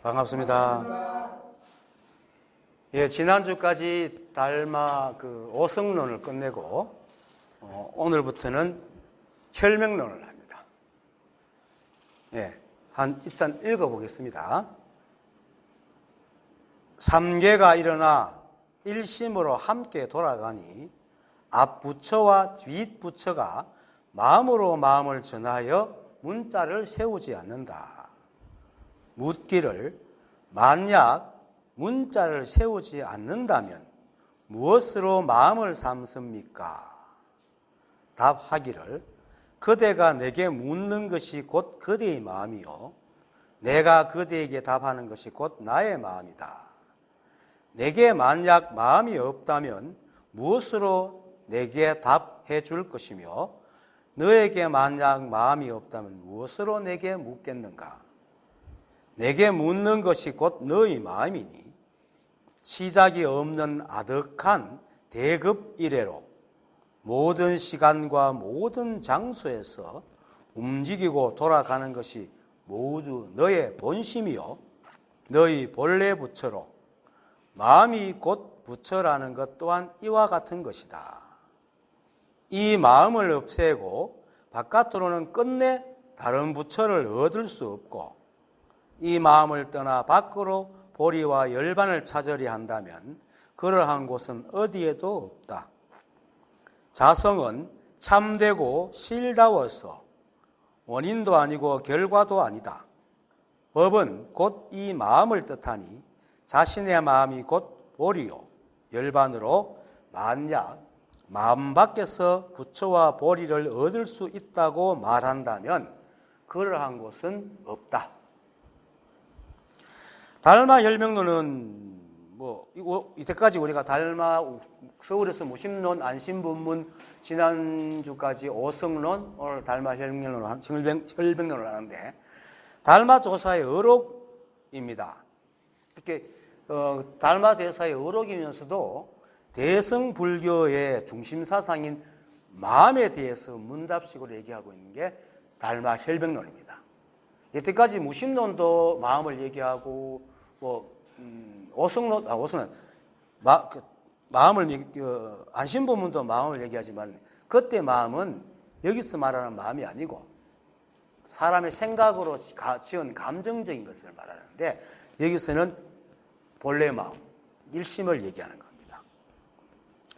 반갑습니다. 예, 지난주까지 달마 오성론을 끝내고 오늘부터는 혈명론을 합니다. 예, 일단 읽어보겠습니다. 삼계가 일어나 일심으로 함께 돌아가니 앞부처와 뒷부처가 마음으로 마음을 전하여 문자를 세우지 않는다. 묻기를 만약 문자를 세우지 않는다면 무엇으로 마음을 삼습니까? 답하기를 그대가 내게 묻는 것이 곧 그대의 마음이요 내가 그대에게 답하는 것이 곧 나의 마음이다. 내게 만약 마음이 없다면 무엇으로 내게 답해 줄 것이며 너에게 만약 마음이 없다면 무엇으로 내게 묻겠는가? 내게 묻는 것이 곧 너의 마음이니 시작이 없는 아득한 대급 이래로 모든 시간과 모든 장소에서 움직이고 돌아가는 것이 모두 너의 본심이요 너의 본래 부처로 마음이 곧 부처라는 것 또한 이와 같은 것이다. 이 마음을 없애고 바깥으로는 끝내 다른 부처를 얻을 수 없고 이 마음을 떠나 밖으로 보리와 열반을 찾으려 한다면 그러한 곳은 어디에도 없다. 자성은 참되고 실다워서 원인도 아니고 결과도 아니다. 법은 곧 이 마음을 뜻하니 자신의 마음이 곧 보리요 열반으로 만약 마음 밖에서 부처와 보리를 얻을 수 있다고 말한다면 그러한 곳은 없다. 달마 혈명론은 이때까지 우리가 달마 서울에서 무심론, 안심본문, 지난주까지 오성론, 오늘 달마 혈명론을 하는데 달마 조사의 어록입니다. 이렇게 달마 대사의 어록이면서도 대성불교의 중심 사상인 마음에 대해서 문답식으로 얘기하고 있는 게 달마 혈명론입니다. 이때까지 무심론도 마음을 얘기하고 오성론, 안심본문도 마음을 얘기하지만 그때 마음은 여기서 말하는 마음이 아니고 사람의 생각으로 지은 감정적인 것을 말하는데 여기서는 본래 마음, 일심을 얘기하는 겁니다.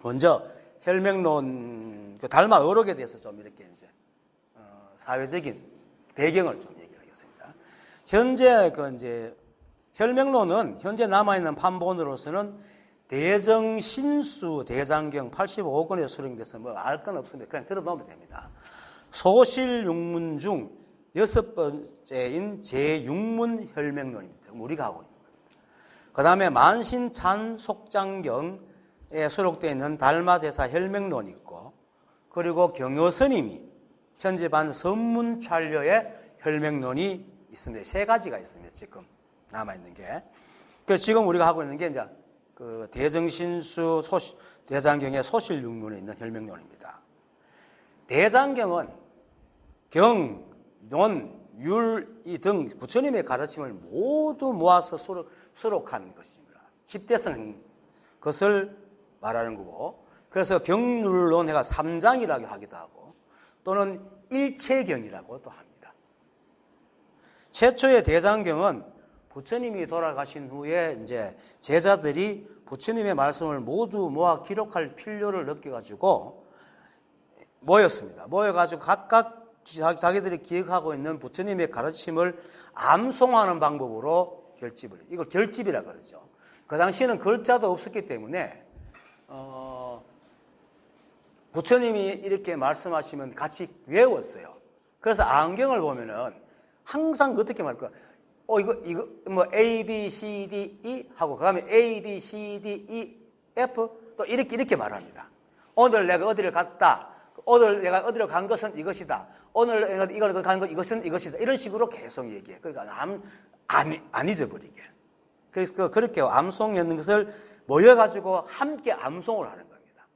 먼저 혈명론, 달마 어록에 대해서 좀 이렇게 이제 사회적인 배경을 좀 얘기하겠습니다. 현재 혈명론은 현재 남아있는 판본으로서는 대정신수 대장경 85권에 수령돼서 알 건 없습니다. 그냥 들어놓으면 됩니다. 소실육문 중 6번째인 제6문 혈명론입니다. 우리가 하고 있는 겁니다. 그 다음에 만신찬 속장경에 수록되어 있는 달마대사 혈명론이 있고 그리고 경효스님이 편집한 선문찰료의 혈명론이 있습니다. 세 가지가 있습니다. 지금 남아있는 게. 그래서 지금 우리가 하고 있는 게 이제 대정신수 대장경의 소실육문에 있는 혈명론입니다. 대장경은 경, 논, 율 등 부처님의 가르침을 모두 모아서 수록한 것입니다. 집대성 것을 말하는 거고 그래서 경률론 해가 3장이라고 하기도 하고 또는 일체경이라고도 합니다. 최초의 대장경은 부처님이 돌아가신 후에 이제 제자들이 부처님의 말씀을 모두 모아 기록할 필요를 느껴가지고 모였습니다. 모여가지고 각각 자기들이 기억하고 있는 부처님의 가르침을 암송하는 방법으로 결집을, 이걸 결집이라 그러죠. 그 당시에는 글자도 없었기 때문에 부처님이 이렇게 말씀하시면 같이 외웠어요. 그래서 안경을 보면은 항상 어떻게 말할까? 이거 A, B, C, D, E 하고 그 다음에 A, B, C, D, E, F 또 이렇게 말합니다. 오늘 내가 어디를 갔다. 오늘 내가 어디로 간 것은 이것이다. 오늘 내가 이걸 간 것 이것은 이것이다. 이런 식으로 계속 얘기해. 그러니까 안 잊어버리게. 그래서 그렇게 암송했는 것을 모여가지고 함께 암송을 하는 겁니다.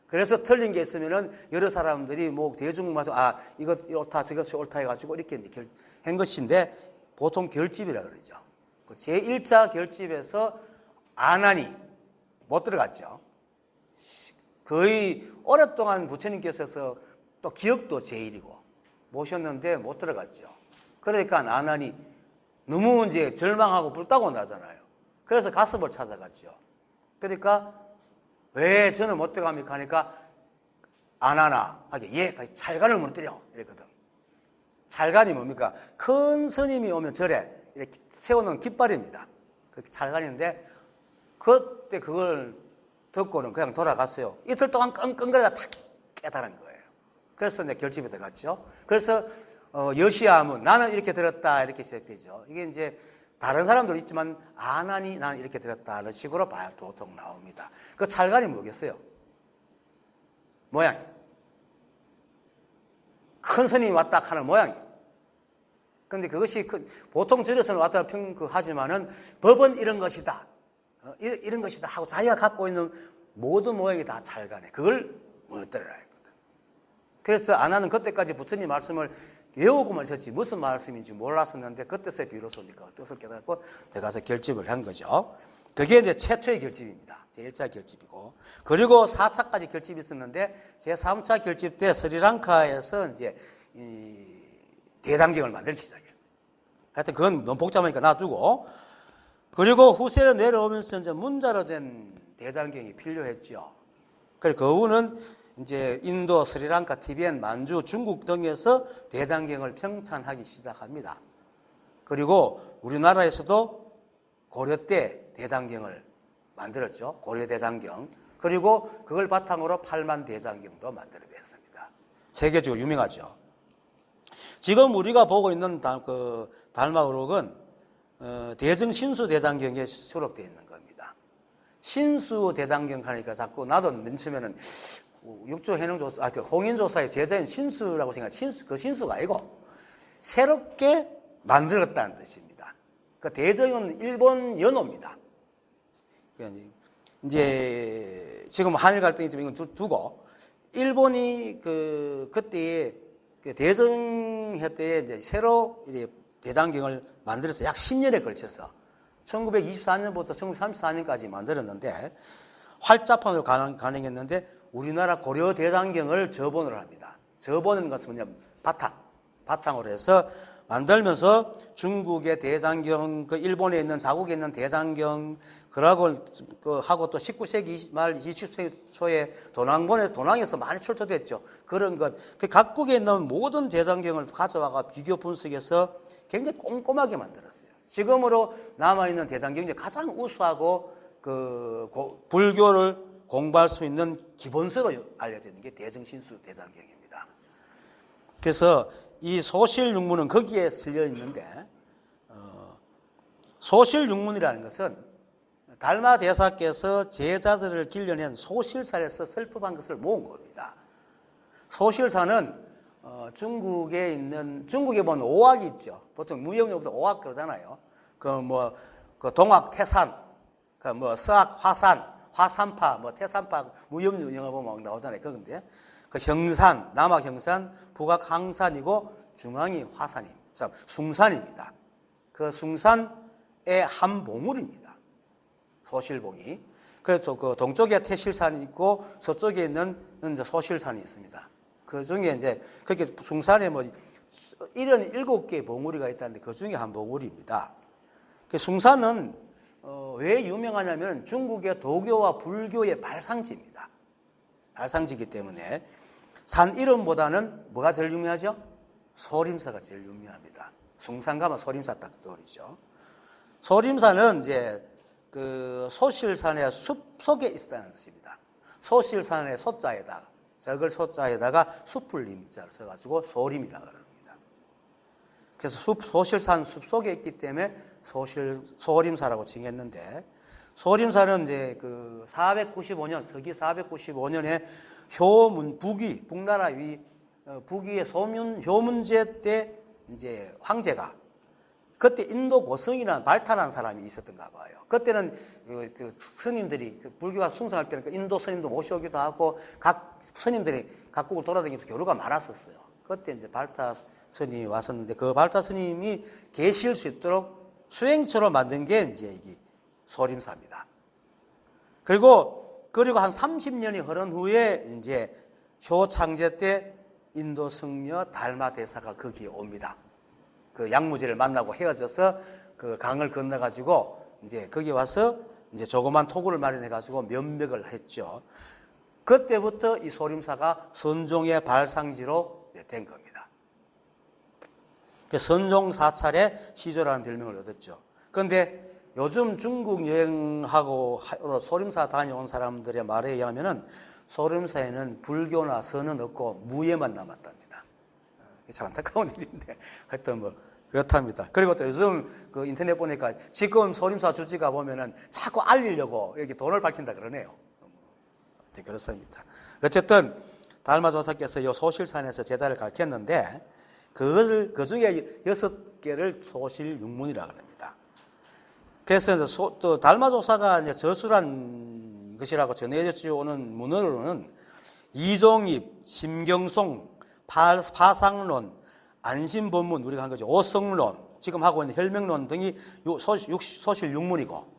그래서 틀린 게 있으면은 여러 사람들이 대중마저 이거 옳다 저것이 옳다 해가지고 이렇게 한 것인데 보통 결집이라 그러죠. 그 제1차 결집에서 아난이 못 들어갔죠. 거의 오랫동안 부처님께서 또 기억도 제1이고 모셨는데 못 들어갔죠. 그러니까 아난이 너무 이제 절망하고 불타고 나잖아요. 그래서 가섭을 찾아갔죠. 그러니까 왜 저는 못 들어갑니까 하니까 아나나 하게 예, 찰간을 무너뜨려 이랬거든. 찰간이 뭡니까? 큰 스님이 오면 절에 이렇게 세우는 깃발입니다. 그 찰간인데 그때 그걸 듣고는 그냥 돌아갔어요. 이틀 동안 끙끙거리다 탁 깨달은 거예요. 그래서 이제 결집에 들어갔죠. 그래서 여시아문 나는 이렇게 들었다 이렇게 시작되죠. 이게 이제 다른 사람도 있지만 아나니 나는 이렇게 들었다는 식으로 봐야 보통 나옵니다. 그 찰간이 뭐겠어요? 모양이 큰 스님이 왔다 하는 모양이. 그런데 그것이 보통 절에서는 왔다 하지만은 법은 이런 것이다, 이런 것이다 하고 자기가 갖고 있는 모든 모양이 다 찰간에 그걸 무너뜨려라 했거든. 그래서 아나는 그때까지 부처님 말씀을 외우고만 있었지 무슨 말씀인지 몰랐었는데 그때서 비로소 뜻을 깨닫고 들어가서 결집을 한 거죠. 그게 이제 최초의 결집입니다. 제1차 결집이고. 그리고 4차까지 결집이 있었는데 제3차 결집 때 스리랑카에서 이제 이 대장경을 만들기 시작해요. 하여튼 그건 너무 복잡하니까 놔두고. 그리고 후세로 내려오면서 이제 문자로 된 대장경이 필요했죠. 그래서 그 후는 이제 인도, 스리랑카, 티베트, 만주, 중국 등에서 대장경을 평찬하기 시작합니다. 그리고 우리나라에서도 고려 때 대장경을 만들었죠. 고려 대장경. 그리고 그걸 바탕으로 팔만 대장경도 만들어냈습니다. 세계적으로 유명하죠. 지금 우리가 보고 있는 달마의록은 대정 신수 대장경에 수록되어 있는 겁니다. 신수 대장경 하니까 자꾸 나도 맨 처음에는 육조 해능조사, 홍인조사의 제자인 신수라고 생각해요. 그 신수가 아니고 새롭게 만들었다는 뜻입니다. 그 대정은 일본 연호입니다. 이제 지금 한일 갈등이 좀 이건 두고 일본이 그때 대정해 때 이제 새로 대장경을 만들어서 약 10년에 걸쳐서 1924년부터 1934년까지 만들었는데 활자판으로 가능했는데 우리나라 고려 대장경을 저본을 합니다. 저본은 것은 뭐냐면 바탕으로 해서 만들면서 중국의 대장경, 그 일본에 있는 자국에 있는 대장경, 그러고 하고 또 19세기 말 20세기 초에 도낭에서 많이 출토됐죠. 그런 것, 그 각국에 있는 모든 대장경을 가져와가 비교 분석해서 굉장히 꼼꼼하게 만들었어요. 지금으로 남아 있는 대장경 중에 가장 우수하고 불교를 공부할 수 있는 기본서로 알려져 있는 게 대정신수 대장경입니다. 그래서 이 소실육문은 거기에 실려 있는데 소실육문이라는 것은 달마 대사께서 제자들을 길러낸 소실사에서 설법한 것을 모은 겁니다. 소실사는 중국에 보면 오학이 있죠. 보통 무형용도 오학 그러잖아요. 그 동학 태산, 서학 화산, 화산파, 태산파, 무형용 영어 보면 나오잖아요. 그건데 그 형산, 남학 형산, 북학 항산이고 중앙이 화산입니다. 숭산입니다. 그 숭산의 한 봉우리입니다. 소실봉이. 그래서 그 동쪽에 태실산이 있고 서쪽에 있는 이제 소실산이 있습니다. 그 중에 이제 그렇게 숭산에 77개의 봉우리가 있다는데 그 중에 한 봉우리입니다. 그 숭산은 왜 유명하냐면 중국의 도교와 불교의 발상지입니다. 발상지이기 때문에 산 이름보다는 뭐가 제일 유명하죠? 소림사가 제일 유명합니다. 숭산 가면 소림사 딱 떠오르죠. 소림사는 이제 그 소실산의 숲 속에 있다는 뜻입니다. 소실산의 소자에다가 적을 소자에다가 숲을 임자를 써가지고 소림이라고 합니다. 그래서 소실산 숲 속에 있기 때문에 소림사라고 칭했는데 소림사는 이제 그 495년 서기 495년에 북나라 북위의 효문제 때 이제 황제가 그때 인도 고성이라는 발타라는 사람이 있었던가 봐요. 그때는 그 스님들이 불교가 숭상할 때는 인도 스님도 모셔오기도 하고 각 스님들이 각국을 돌아다니면서 교류가 많았었어요. 그때 이제 발타 스님이 왔었는데 그 발타 스님이 계실 수 있도록 수행처로 만든 게 이제 이게 소림사입니다. 그리고 한 30년이 흐른 후에 이제 효창제 때 인도 승려 달마 대사가 거기에 옵니다. 그 양무지를 만나고 헤어져서 그 강을 건너가지고 이제 거기 와서 이제 조그만 토굴을 마련해가지고 면벽을 했죠. 그때부터 이 소림사가 선종의 발상지로 된 겁니다. 선종 사찰의 시조라는 별명을 얻었죠. 그런데 요즘 중국 여행하고 소림사 다녀온 사람들의 말에 의하면은 소림사에는 불교나 선은 없고 무예만 남았답니다. 참 안타까운 일인데 하여튼 뭐 그렇답니다. 그리고 또 요즘 그 인터넷 보니까 지금 소림사 주지가 보면은 자꾸 알리려고 이렇게 돈을 밝힌다 그러네요. 그렇습니다. 어쨌든 달마조사께서 이 소실산에서 제자를 가르쳤는데 그 중에 6개를 소실육문이라 그럽니다. 그래서 이제 또 달마조사가 이제 저술한 것이라고 전해져 오는 문헌으로는 이종입, 심경송, 파상론, 안심본문, 우리가 한 거죠. 오성론, 지금 하고 있는 혈명론 등이 소실육문이고,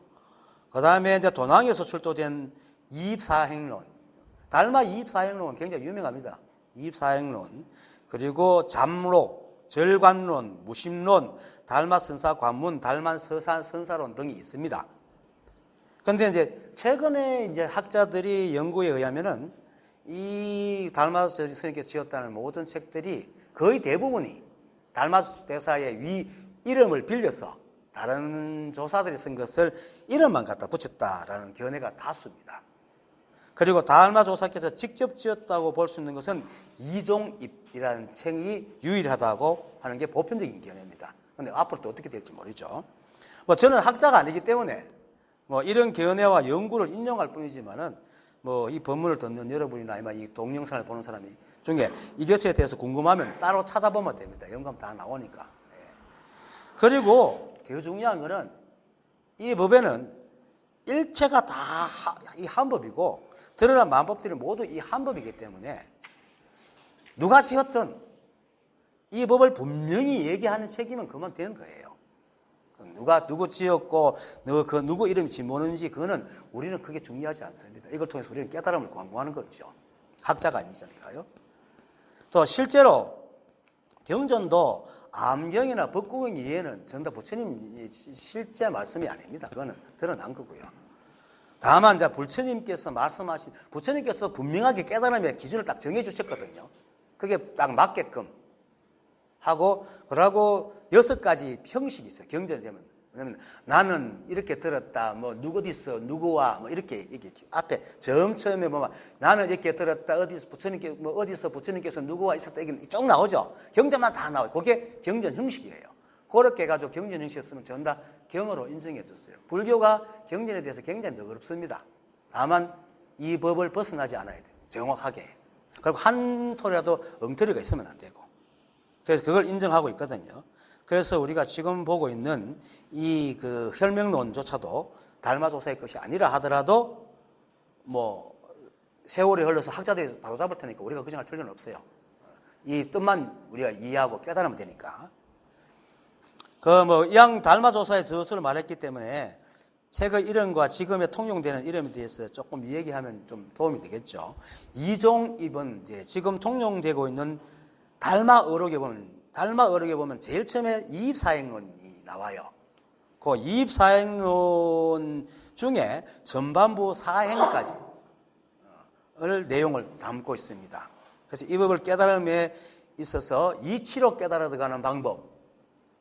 그 다음에 이제 도낭에서 출토된 이입사행론, 달마 이입사행론은 굉장히 유명합니다. 이입사행론, 그리고 잠록, 절관론, 무심론, 달마선사관문, 달마서산선사론 등이 있습니다. 그런데 이제 최근에 이제 학자들이 연구에 의하면은 이 달마 스님께서 지었다는 모든 책들이 거의 대부분이 달마 대사의 이름을 빌려서 다른 조사들이 쓴 것을 이름만 갖다 붙였다라는 견해가 다수입니다. 그리고 달마 조사께서 직접 지었다고 볼 수 있는 것은 이종입이라는 책이 유일하다고 하는 게 보편적인 견해입니다. 그런데 앞으로 또 어떻게 될지 모르죠. 뭐 저는 학자가 아니기 때문에 뭐 이런 견해와 연구를 인용할 뿐이지만은 뭐 이 본문을 듣는 여러분이나 아니면 이 동영상을 보는 사람이 중에 이것에 대해서 궁금하면 따로 찾아보면 됩니다. 영감 다 나오니까. 네. 그리고 더 중요한 거는 이 법에는 일체가 다 이 한법이고 드러난 만법들이 모두 이 한법이기 때문에 누가 지었든 이 법을 분명히 얘기하는 책이면 그만 되는 거예요. 누구 지었고 누구 이름이 뭐는지 그거는 우리는 그게 중요하지 않습니다. 이걸 통해서 우리는 깨달음을 광고하는 거죠. 학자가 아니잖아요. 또 실제로 경전도 암경이나 법국경 이해는 전부 다 부처님 실제 말씀이 아닙니다. 그거는 드러난 거고요. 다만 이제 부처님께서 말씀하신 부처님께서 분명하게 깨달음의 기준을 딱 정해 주셨거든요. 그게 딱 맞게끔 하고 그러고 6가지 형식이 있어요. 경전이 되면. 왜냐면 나는 이렇게 들었다. 뭐 어디서 누구와 뭐 이렇게 앞에 처음에 보면 나는 이렇게 들었다. 어디서 부처님께서 누구와 있었다. 이게 쭉 나오죠. 경전만 다 나와요. 그게 경전 형식이에요. 그렇게 해가지고 경전 형식이었으면 전부 다 경어로 인정해 줬어요. 불교가 경전에 대해서 굉장히 너그럽습니다. 다만 이 법을 벗어나지 않아야 돼요. 정확하게. 그리고 한 톨이라도 엉터리가 있으면 안 되고. 그래서 그걸 인정하고 있거든요. 그래서 우리가 지금 보고 있는 이 그 혈명론조차도 달마조사의 것이 아니라 하더라도 뭐 세월이 흘러서 학자들이 바로잡을 테니까 우리가 걱정할 필요는 없어요. 이 뜻만 우리가 이해하고 깨달으면 되니까. 양 달마조사의 저서를 말했기 때문에 책의 이름과 지금의 통용되는 이름에 대해서 조금 이야기하면 좀 도움이 되겠죠. 이종입은 이제 지금 통용되고 있는 달마 어록에 보면 제일 처음에 이입사행론이 나와요. 그 이입사행론 중에 전반부 사행까지 내용을 담고 있습니다. 그래서 이 법을 깨달음에 있어서 이치로 깨달아 들어가는 방법,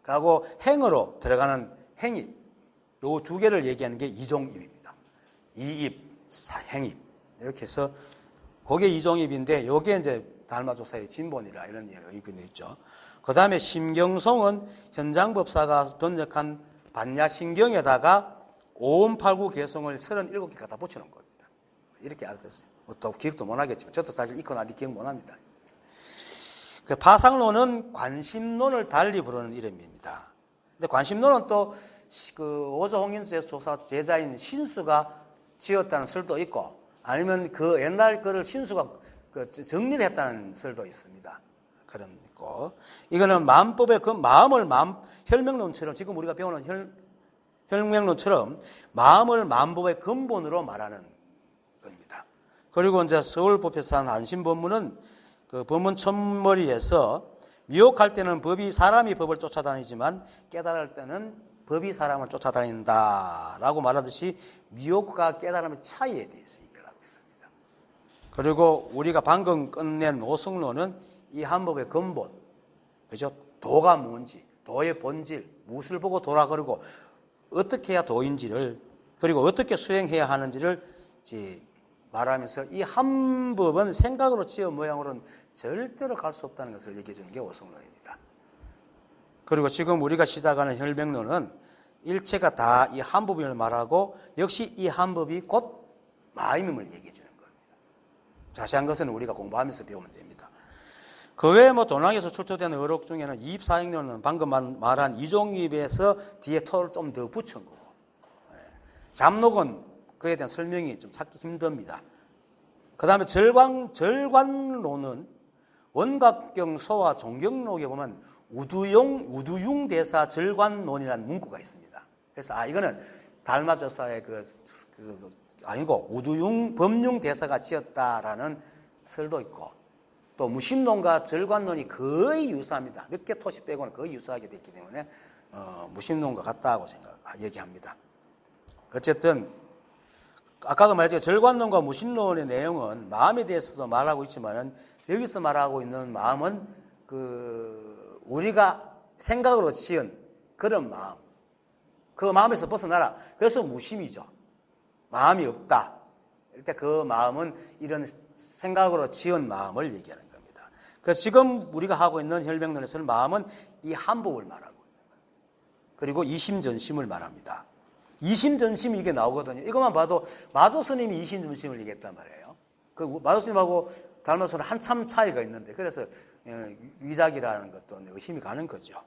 하고 행으로 들어가는 행입, 요 두 개를 얘기하는 게 이종입입니다. 이입, 행입 이렇게 해서 그게 이종입인데 요게 이제 달마조사의 진본이라 이런 의견이 있죠. 그 다음에 심경송은 현장법사가 번역한 반야신경에다가 오음팔구 개송을 37개 갖다 붙여놓은 겁니다. 이렇게 알아들었어요. 또 기억도 못하겠지만 저도 사실 읽고 나니 기억 못합니다. 그 파상론은 관심론을 달리 부르는 이름입니다. 근데 관심론은 또 그 오조홍인수의 조사 제자인 신수가 지었다는 설도 있고 아니면 그 옛날 거를 신수가 정리를 했다는 설도 있습니다. 그런 있고, 이거는 마음법의 그 마음을 혈명론처럼, 지금 우리가 배우는 혈명론처럼 마음을 마음법의 근본으로 말하는 겁니다. 그리고 이제 서울법에서 한 한신법문은 그 법문 첫머리에서 미혹할 때는 사람이 법을 쫓아다니지만 깨달을 때는 법이 사람을 쫓아다닌다라고 말하듯이 미혹과 깨달음의 차이에 대해서 얘기를 하고 있습니다. 그리고 우리가 방금 끝낸 오승론은 이 한법의 근본, 그죠? 도가 뭔지, 도의 본질, 무엇을 보고 도라 그러고 어떻게 해야 도인지를, 그리고 어떻게 수행해야 하는지를 말하면서 이 한법은 생각으로 지은 모양으로는 절대로 갈 수 없다는 것을 얘기해 주는 게 오승론입니다. 그리고 지금 우리가 시작하는 혈맹론은 일체가 다 이 한법임을 말하고 역시 이 한법이 곧 마음임을 얘기해 주는 겁니다. 자세한 것은 우리가 공부하면서 배우면 됩니다. 그 외에 도량에서 출토되는 의록 중에는 이입사행론은 방금 말한 이종입에서 뒤에 토를 좀 더 붙인 거고, 잠록은 그에 대한 설명이 좀 찾기 힘듭니다. 그 다음에 절관론은 원각경 소와 종경록에 보면 우두용 대사 절관론이라는 문구가 있습니다. 그래서 이거는 달마저사의 아니고 우두용 법융 대사가 지었다라는 설도 있고, 또 무심론과 절관론이 거의 유사합니다. 몇 개 토시 빼고는 거의 유사하게 됐기 때문에 무심론과 같다고 얘기합니다. 어쨌든 아까도 말했지만 절관론과 무심론의 내용은 마음에 대해서도 말하고 있지만은 여기서 말하고 있는 마음은 우리가 생각으로 지은 그런 마음, 그 마음에서 벗어나라. 그래서 무심이죠. 마음이 없다. 이때 그 마음은 이런 생각으로 지은 마음을 얘기하는 겁니다. 그래서 지금 우리가 하고 있는 혈맹론에서는 마음은 이 한법을 말하고 있는 거예요. 그리고 이심전심을 말합니다. 이심전심이 이게 나오거든요. 이것만 봐도 마조 스님이 이심전심을 얘기했단 말이에요. 그 마조 스님하고 달마스는 한참 차이가 있는데, 그래서 위작이라는 것도 의심이 가는 거죠.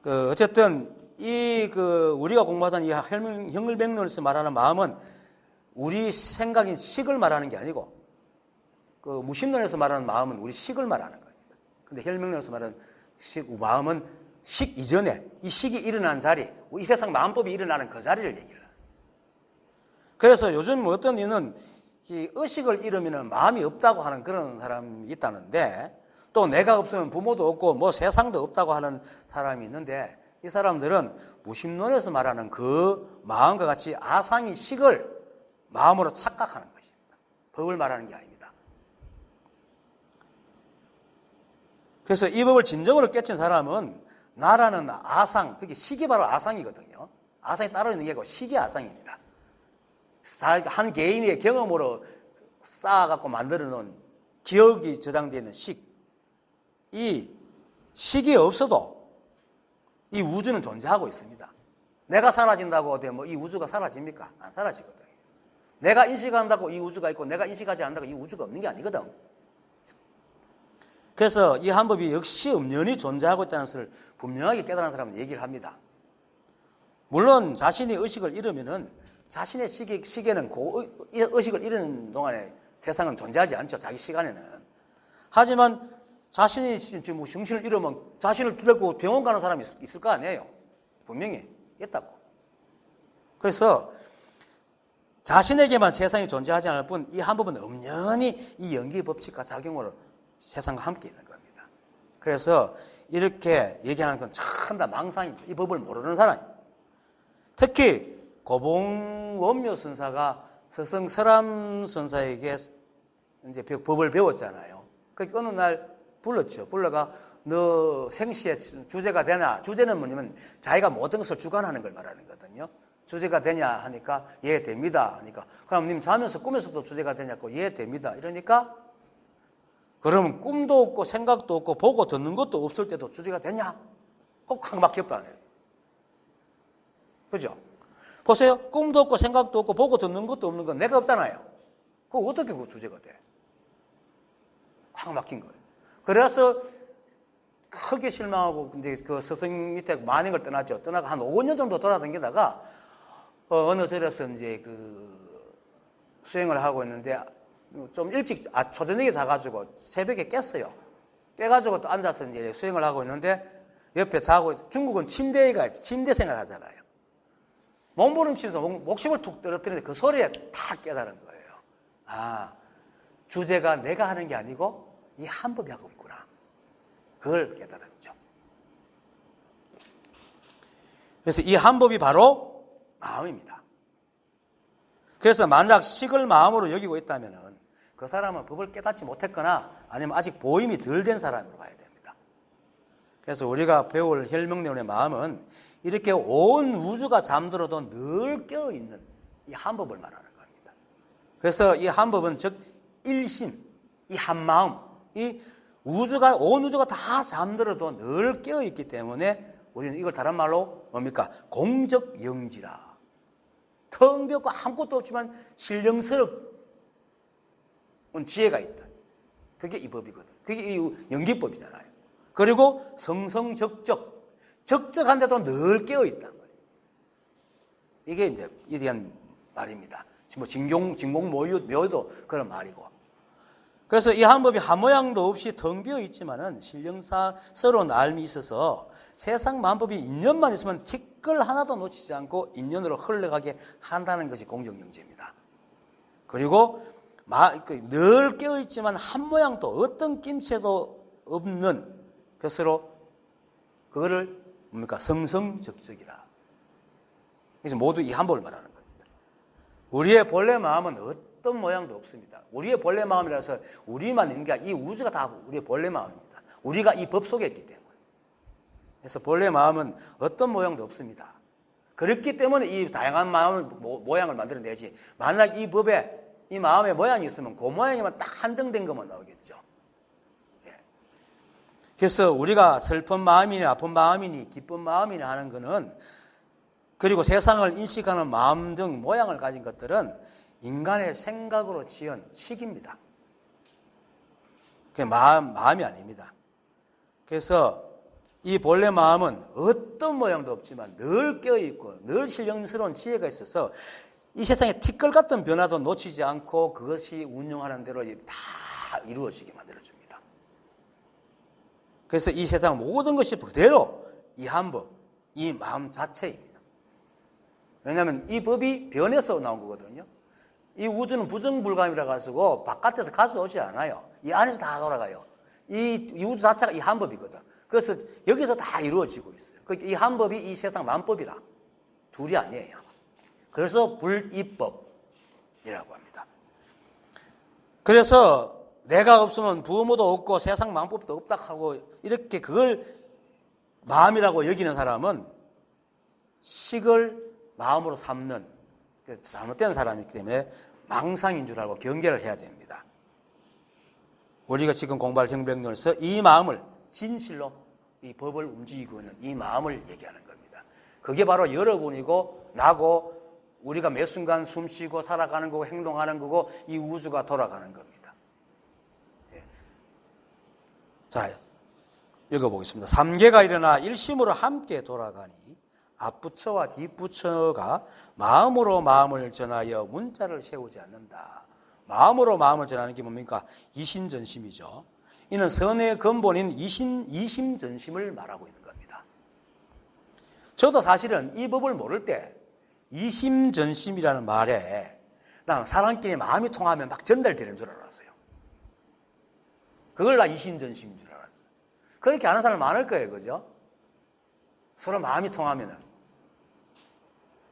어쨌든 우리가 공부하던 이 혈맹론에서 말하는 마음은 우리 생각인 식을 말하는 게 아니고, 무심론에서 말하는 마음은 우리 식을 말하는 겁니다. 근데 혈맹론에서 말하는 마음은 식 이전에 이 식이 일어난 자리, 이 세상 마음법이 일어나는 그 자리를 얘기를 해요. 그래서 요즘 어떤 이는 이 의식을 잃으면 마음이 없다고 하는 그런 사람이 있다는데, 또 내가 없으면 부모도 없고 세상도 없다고 하는 사람이 있는데, 이 사람들은 무심론에서 말하는 그 마음과 같이 아상이 식을 마음으로 착각하는 것입니다. 법을 말하는 게 아닙니다. 그래서 이 법을 진정으로 깨친 사람은 나라는 아상, 그게 식이 바로 아상이거든요. 아상이 따로 있는 게 아니고 식이 아상입니다. 한 개인의 경험으로 쌓아갖고 만들어 놓은 기억이 저장되어 있는 식. 이 식이 없어도 이 우주는 존재하고 있습니다. 내가 사라진다고 이 우주가 사라집니까? 안 사라지거든요. 내가 인식한다고 이 우주가 있고 내가 인식하지 않는다고 이 우주가 없는 게 아니거든. 그래서 이 한법이 역시 엄연히 존재하고 있다는 것을 분명하게 깨달은 사람은 얘기를 합니다. 물론 자신이 의식을 잃으면은 자신의 시계는 의식을 잃은 동안에 세상은 존재하지 않죠. 자기 시간에는. 하지만 자신이 지금 정신을 잃으면 자신을 두렵고 병원 가는 사람이 있을 거 아니에요. 분명히 있다고. 그래서 자신에게만 세상이 존재하지 않을 뿐 이 한법은 엄연히 이 연기 법칙과 작용으로 세상과 함께 있는 겁니다. 그래서 이렇게 얘기하는 건 참다 망상입니다. 이 법을 모르는 사람이. 특히 고봉원묘 선사가 스승 설암 선사에게 이제 법을 배웠잖아요. 그러니까 어느 날 불렀죠. 불러가 너 생시에 주제가 되냐? 주제는 뭐냐면 자기가 모든 것을 주관하는 걸 말하는 거거든요. 주제가 되냐 하니까 예 됩니다 하니까 그럼 님 자면서 꿈에서도 주제가 되냐고 예 됩니다 이러니까 그러면 꿈도 없고 생각도 없고 보고 듣는 것도 없을 때도 주제가 되냐? 꼭 막혔다네요. 그죠? 보세요. 꿈도 없고 생각도 없고 보고 듣는 것도 없는 건 내가 없잖아요. 그거 어떻게 그 주제가 돼? 확 막힌 거예요. 그래서 크게 실망하고 이제 그 스승 밑에 많은 걸 떠났죠. 떠나가 한 5년 정도 돌아다니다가 어느 절에서 이제 그 수행을 하고 있는데 좀 일찍 초저녁에 자가지고 새벽에 깼어요. 깨가지고 또 앉아서 이제 수행을 하고 있는데 옆에 자고, 중국은 침대가 있지, 침대 생활 하잖아요. 몸부림치면서 목숨을 툭 떨어뜨리는데 그 소리에 탁 깨달은 거예요. 아, 주제가 내가 하는 게 아니고 이 한법이 하고 있구나. 그걸 깨달았죠. 그래서 이 한법이 바로 마음입니다. 그래서 만약 식을 마음으로 여기고 있다면 그 사람은 법을 깨닫지 못했거나 아니면 아직 보임이 덜 된 사람으로 봐야 됩니다. 그래서 우리가 배울 혈명론의 마음은 이렇게 온 우주가 잠들어도 늘 깨어있는 이 한법을 말하는 겁니다. 그래서 이 한법은 즉 일심, 이 한마음, 이 우주가, 온 우주가 다 잠들어도 늘 깨어있기 때문에 우리는 이걸 다른 말로 뭡니까? 공적영지라. 텅 비었고 아무것도 없지만 신령스러운 지혜가 있다. 그게 이 법이거든. 그게 이 연기법이잖아요. 그리고 성성적적. 적적한데도 늘 깨어있다는 거예요. 이게 이제 이에 대한 말입니다. 뭐 진공묘유도 그런 말이고. 그래서 이 한법이 한 모양도 없이 텅 비어 있지만은 신령사스러운 알미 있어서 세상 만법이 인연만 있으면 티끌 하나도 놓치지 않고 인연으로 흘러가게 한다는 것이 공정영지입니다. 그리고 늘 깨어있지만 한 모양도 어떤 낌새도 없는 것으로 그거를 뭡니까? 성성적적이라. 그래서 모두 이 한법을 말하는 겁니다. 우리의 본래 마음은 어떤 모양도 없습니다. 우리의 본래 마음이라서 우리만 있는 게 아니라 이 우주가 다 우리의 본래 마음입니다. 우리가 이 법 속에 있기 때문에. 그래서 본래 마음은 어떤 모양도 없습니다. 그렇기 때문에 이 다양한 마음을 모양을 만들어내지. 만약 이 법에 이 마음의 모양이 있으면 그 모양이면 딱 한정된 것만 나오겠죠. 예. 그래서 우리가 슬픈 마음이니 아픈 마음이니 기쁜 마음이니 하는 것은 그리고 세상을 인식하는 마음 등 모양을 가진 것들은 인간의 생각으로 지은 식입니다. 그게 마음이 아닙니다. 그래서 이 본래 마음은 어떤 모양도 없지만 늘 깨어있고 늘 신령스러운 지혜가 있어서 이 세상에 티끌 같은 변화도 놓치지 않고 그것이 운영하는 대로 다 이루어지게 만들어줍니다. 그래서 이 세상 모든 것이 그대로 이 한법, 이 마음 자체입니다. 왜냐하면 이 법이 변해서 나온 거거든요. 이 우주는 부정불감이라 가지고 바깥에서 가져오지 않아요. 이 안에서 다 돌아가요. 이 우주 자체가 이 한법이거든. 그래서 여기서 다 이루어지고 있어요. 이 한법이 이 세상 만법이라. 둘이 아니에요. 그래서 불이법이라고 합니다. 그래서 내가 없으면 부모도 없고 세상 만법도 없다 하고 이렇게 그걸 마음이라고 여기는 사람은 식을 마음으로 삼는 잘못된 사람이기 때문에 망상인 줄 알고 경계를 해야 됩니다. 우리가 지금 공부할 혈명론에서 이 마음을 진실로 이 법을 움직이고 있는 이 마음을 얘기하는 겁니다. 그게 바로 여러분이고 나고 우리가 매 순간 숨 쉬고 살아가는 거고 행동하는 거고 이 우주가 돌아가는 겁니다. 예. 자, 읽어보겠습니다. 삼계가 일어나 일심으로 함께 돌아가니 앞부처와 뒷부처가 마음으로 마음을 전하여 문자를 세우지 않는다. 마음으로 마음을 전하는 게 뭡니까? 이심전심이죠. 이는 선의 근본인 이심전심을 말하고 있는 겁니다. 저도 사실은 이 법을 모를 때 이심전심이라는 말에 난 사람끼리 마음이 통하면 막 전달되는 줄 알았어요. 그걸 나 이심전심인 줄 알았어요. 그렇게 아는 사람 많을 거예요. 그죠? 서로 마음이 통하면은.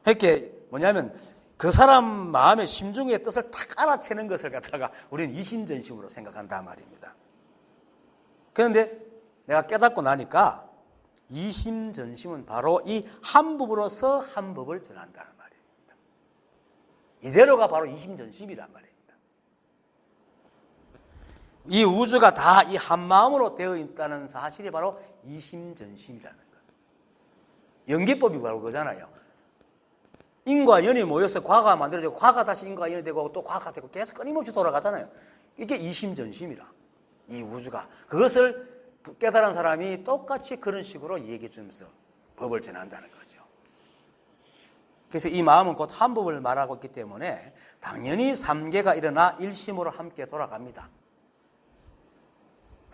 이렇게 뭐냐면 그 사람 마음의 심중의 뜻을 탁 알아채는 것을 갖다가 우리는 이심전심으로 생각한단 말입니다. 그런데 내가 깨닫고 나니까 이심전심은 바로 이 한법으로서 한법을 전한다는 말입니다. 이대로가 바로 이심전심이란 말입니다. 이 우주가 다 이 한마음으로 되어 있다는 사실이 바로 이심전심이라는 거예요. 연기법이 바로 그거잖아요. 인과 연이 모여서 과가 만들어지고 과가 다시 인과 연이 되고 또 과가 되고 계속 끊임없이 돌아가잖아요. 이게 이심전심이라. 이 우주가. 그것을 깨달은 사람이 똑같이 그런 식으로 얘기해 주면서 법을 전한다는 거죠. 그래서 이 마음은 곧 한법을 말하고 있기 때문에 당연히 삼계가 일어나 일심으로 함께 돌아갑니다.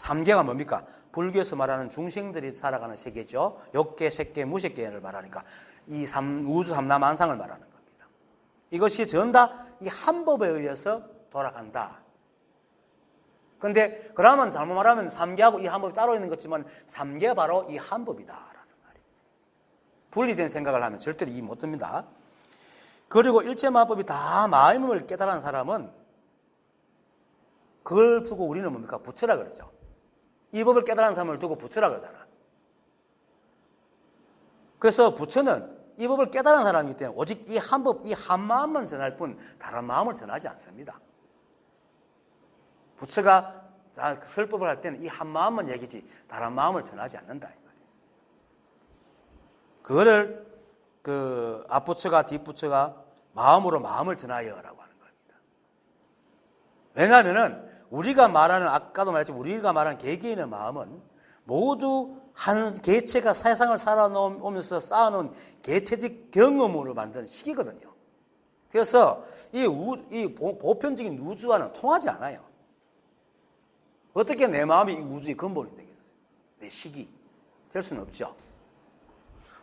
삼계가 뭡니까? 불교에서 말하는 중생들이 살아가는 세계죠. 욕계, 색계, 무색계를 말하니까 이 우주 삼라만상을 말하는 겁니다. 이것이 전 다 이 한법에 의해서 돌아간다. 그런데 그러면 잘못 말하면 삼계하고 이 한법이 따로 있는 것지만 삼계가 바로 이 한법이다라는 말이에요. 분리된 생각을 하면 절대로 이해 못 듭니다. 그리고 일체마법이 다 마음을 깨달은 사람은 그걸 두고 우리는 뭡니까? 부처라 그러죠. 이 법을 깨달은 사람을 두고 부처라 그러잖아. 그래서 부처는 이 법을 깨달은 사람이기 때문에 오직 이 한 법, 이 한 마음만 전할 뿐 다른 마음을 전하지 않습니다. 부처가 설법을 할 때는 이 한 마음만 얘기지 다른 마음을 전하지 않는다. 그거를 그 앞부처가 뒷부처가 마음으로 마음을 전하여라고 하는 겁니다. 왜냐하면은 우리가 말하는 아까도 말했지만 우리가 말하는 개개인의 마음은 모두 한 개체가 세상을 살아오면서 쌓아놓은 개체적 경험으로 만든 식이거든요. 그래서 이 보편적인 우주와는 통하지 않아요. 어떻게 내 마음이 이 우주의 근본이 되겠어요? 내 식이 될 수는 없죠.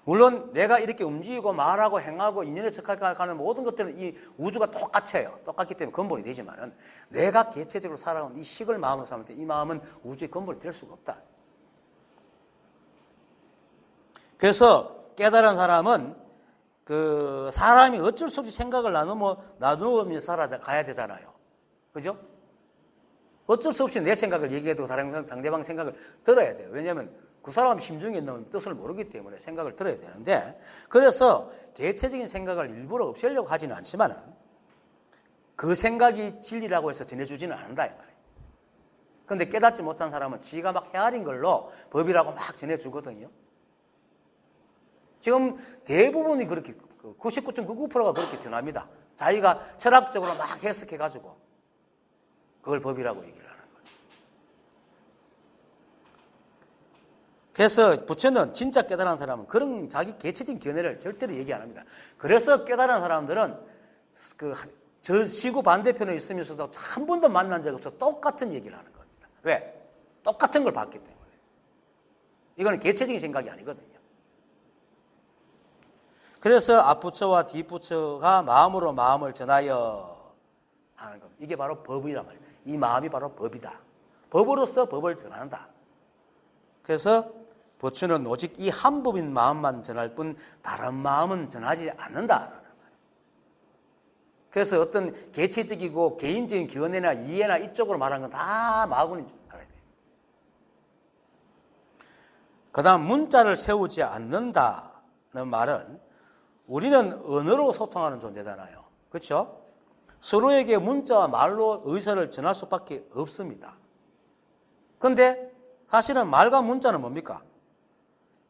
물론 내가 이렇게 움직이고 말하고 행하고 인연에 척하는 모든 것들은 이 우주가 똑같아요. 똑같기 때문에 근본이 되지만은 내가 개체적으로 살아온 이 식을 마음으로 삼을 때 이 마음은 우주의 근본이 될 수가 없다. 그래서 깨달은 사람은 그 사람이 어쩔 수 없이 생각을 나누면서 살아가야 되잖아요. 그죠? 어쩔 수 없이 내 생각을 얘기해도 다른 상대방 생각을 들어야 돼요. 왜냐하면 그 사람 심중에 있는 뜻을 모르기 때문에 생각을 들어야 되는데, 그래서 개체적인 생각을 일부러 없애려고 하지는 않지만은 그 생각이 진리라고 해서 전해주지는 않는다 이 말이에요. 그런데 깨닫지 못한 사람은 지가 막 헤아린 걸로 법이라고 막 전해주거든요. 지금 대부분이 그렇게 99.99%가 그렇게 전합니다. 자기가 철학적으로 막 해석해가지고 그걸 법이라고 얘기를 하는 거예요. 그래서 부처는 진짜 깨달은 사람은 그런 자기 개체적인 견해를 절대로 얘기 안 합니다. 그래서 깨달은 사람들은 저 지구 반대편에 있으면서도 한 번도 만난 적 없어 똑같은 얘기를 하는 겁니다. 왜? 똑같은 걸 봤기 때문에. 이거는 개체적인 생각이 아니거든요. 그래서 앞부처와 뒷부처가 마음으로 마음을 전하여 하는 겁니다. 이게 바로 법이란 말이에요. 이 마음이 바로 법이다. 법으로서 법을 전한다. 그래서 부처는 오직 이 한 법인 마음만 전할 뿐 다른 마음은 전하지 않는다라는 말이에요. 그래서 어떤 개체적이고 개인적인 견해나 이해나 이쪽으로 말하는 건 다 마구니인 줄 알아야 돼요. 그 다음 문자를 세우지 않는다는 말은 우리는 언어로 소통하는 존재잖아요. 그렇죠? 서로에게 문자와 말로 의사를 전할 수밖에 없습니다. 그런데 사실은 말과 문자는 뭡니까?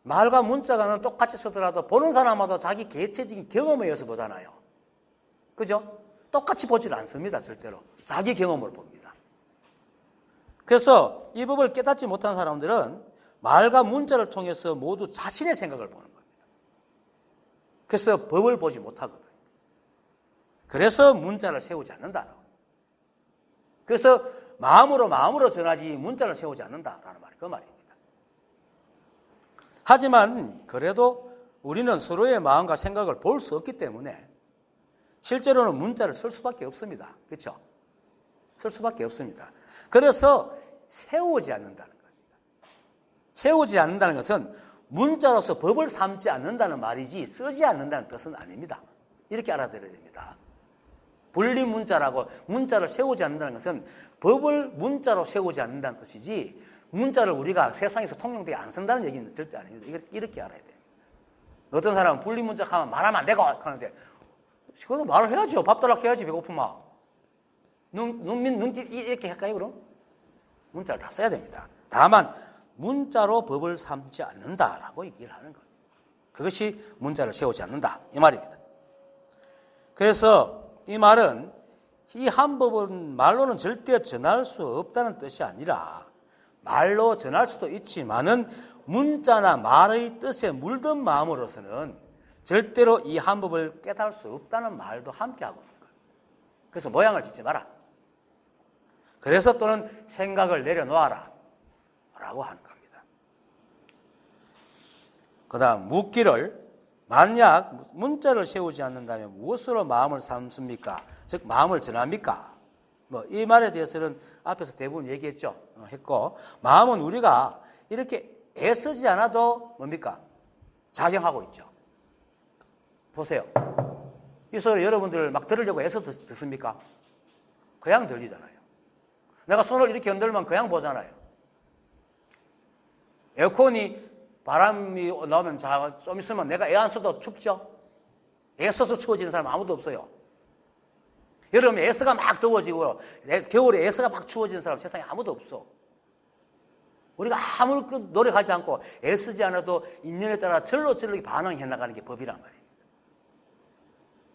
말과 문자가 똑같이 쓰더라도 보는 사람마다 자기 개체적인 경험에 의해서 보잖아요. 그죠? 똑같이 보질 않습니다. 절대로. 자기 경험으로 봅니다. 그래서 이 법을 깨닫지 못한 사람들은 말과 문자를 통해서 모두 자신의 생각을 보는 겁니다. 그래서 법을 보지 못하거든요. 그래서 문자를 세우지 않는다라고. 그래서 마음으로 전하지 문자를 세우지 않는다라는 말이 그 말입니다. 하지만 그래도 우리는 서로의 마음과 생각을 볼 수 없기 때문에 실제로는 문자를 쓸 수밖에 없습니다. 그렇죠? 쓸 수밖에 없습니다. 그래서 세우지 않는다는 겁니다. 세우지 않는다는 것은 문자로서 법을 삼지 않는다는 말이지 쓰지 않는다는 뜻은 아닙니다. 이렇게 알아들어야 됩니다. 분리 문자라고 문자를 세우지 않는다는 것은 법을 문자로 세우지 않는다는 뜻이지 문자를 우리가 세상에서 통용되게 안 쓴다는 얘기는 절대 아닙니다. 이렇게 알아야 돼요. 어떤 사람은 분리 문자 하면 말하면 안 되고 하는데 그것도 말을 해야죠. 밥 달라고 해야지 배고프면. 눈짓 이렇게 할까요 그럼? 문자를 다 써야 됩니다. 다만 문자로 법을 삼지 않는다라고 얘기를 하는 거예요. 그것이 문자를 세우지 않는다 이 말입니다. 그래서 이 말은 이 한 법은 말로는 절대 전할 수 없다는 뜻이 아니라 말로 전할 수도 있지만은 문자나 말의 뜻에 물든 마음으로서는 절대로 이 한 법을 깨달을 수 없다는 말도 함께 하고 있는 거예요. 그래서 모양을 짓지 마라. 그래서 또는 생각을 내려놓아라. 라고 하는 겁니다. 그 다음 묻기를 만약 문자를 세우지 않는다면 무엇으로 마음을 삼습니까? 즉 마음을 전합니까? 뭐 이 말에 대해서는 앞에서 대부분 했고 마음은 우리가 이렇게 애쓰지 않아도 뭡니까? 작용하고 있죠. 보세요. 이 소리 여러분들 막 들으려고 애써 듣습니까? 그냥 들리잖아요. 내가 손을 이렇게 흔들면 그냥 보잖아요. 에어컨이 바람이 나오면 좀 있으면 내가 애 안 써도 춥죠? 애 써서 추워지는 사람 아무도 없어요. 여름에 애써가 막 더워지고 겨울에 애써가 막 추워지는 사람 세상에 아무도 없어. 우리가 아무 노력하지 않고 애쓰지 않아도 인연에 따라 절로 반응해 나가는 게 법이란 말이에요.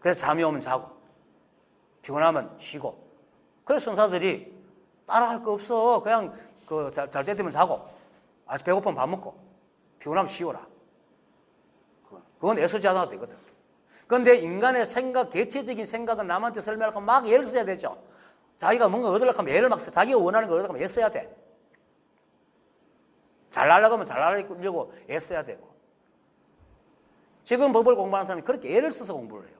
그래서 잠이 오면 자고 피곤하면 쉬고 그래서 선사들이 따라할 거 없어. 그냥 잘 때 되면 자고 아주 배고프면 밥 먹고 피곤하면 쉬어라. 그건 애쓰지 않아도 되거든. 그런데 인간의 생각, 대체적인 생각은 남한테 설명하려고 막 애를 써야 되죠. 자기가 뭔가 얻으려고 하면 애를 막 써. 자기가 원하는 걸 얻으려고 하면 애 써야 돼. 잘나려고 하면 잘나려고 애 써야 되고. 지금 법을 공부하는 사람이 그렇게 애를 써서 공부를 해요.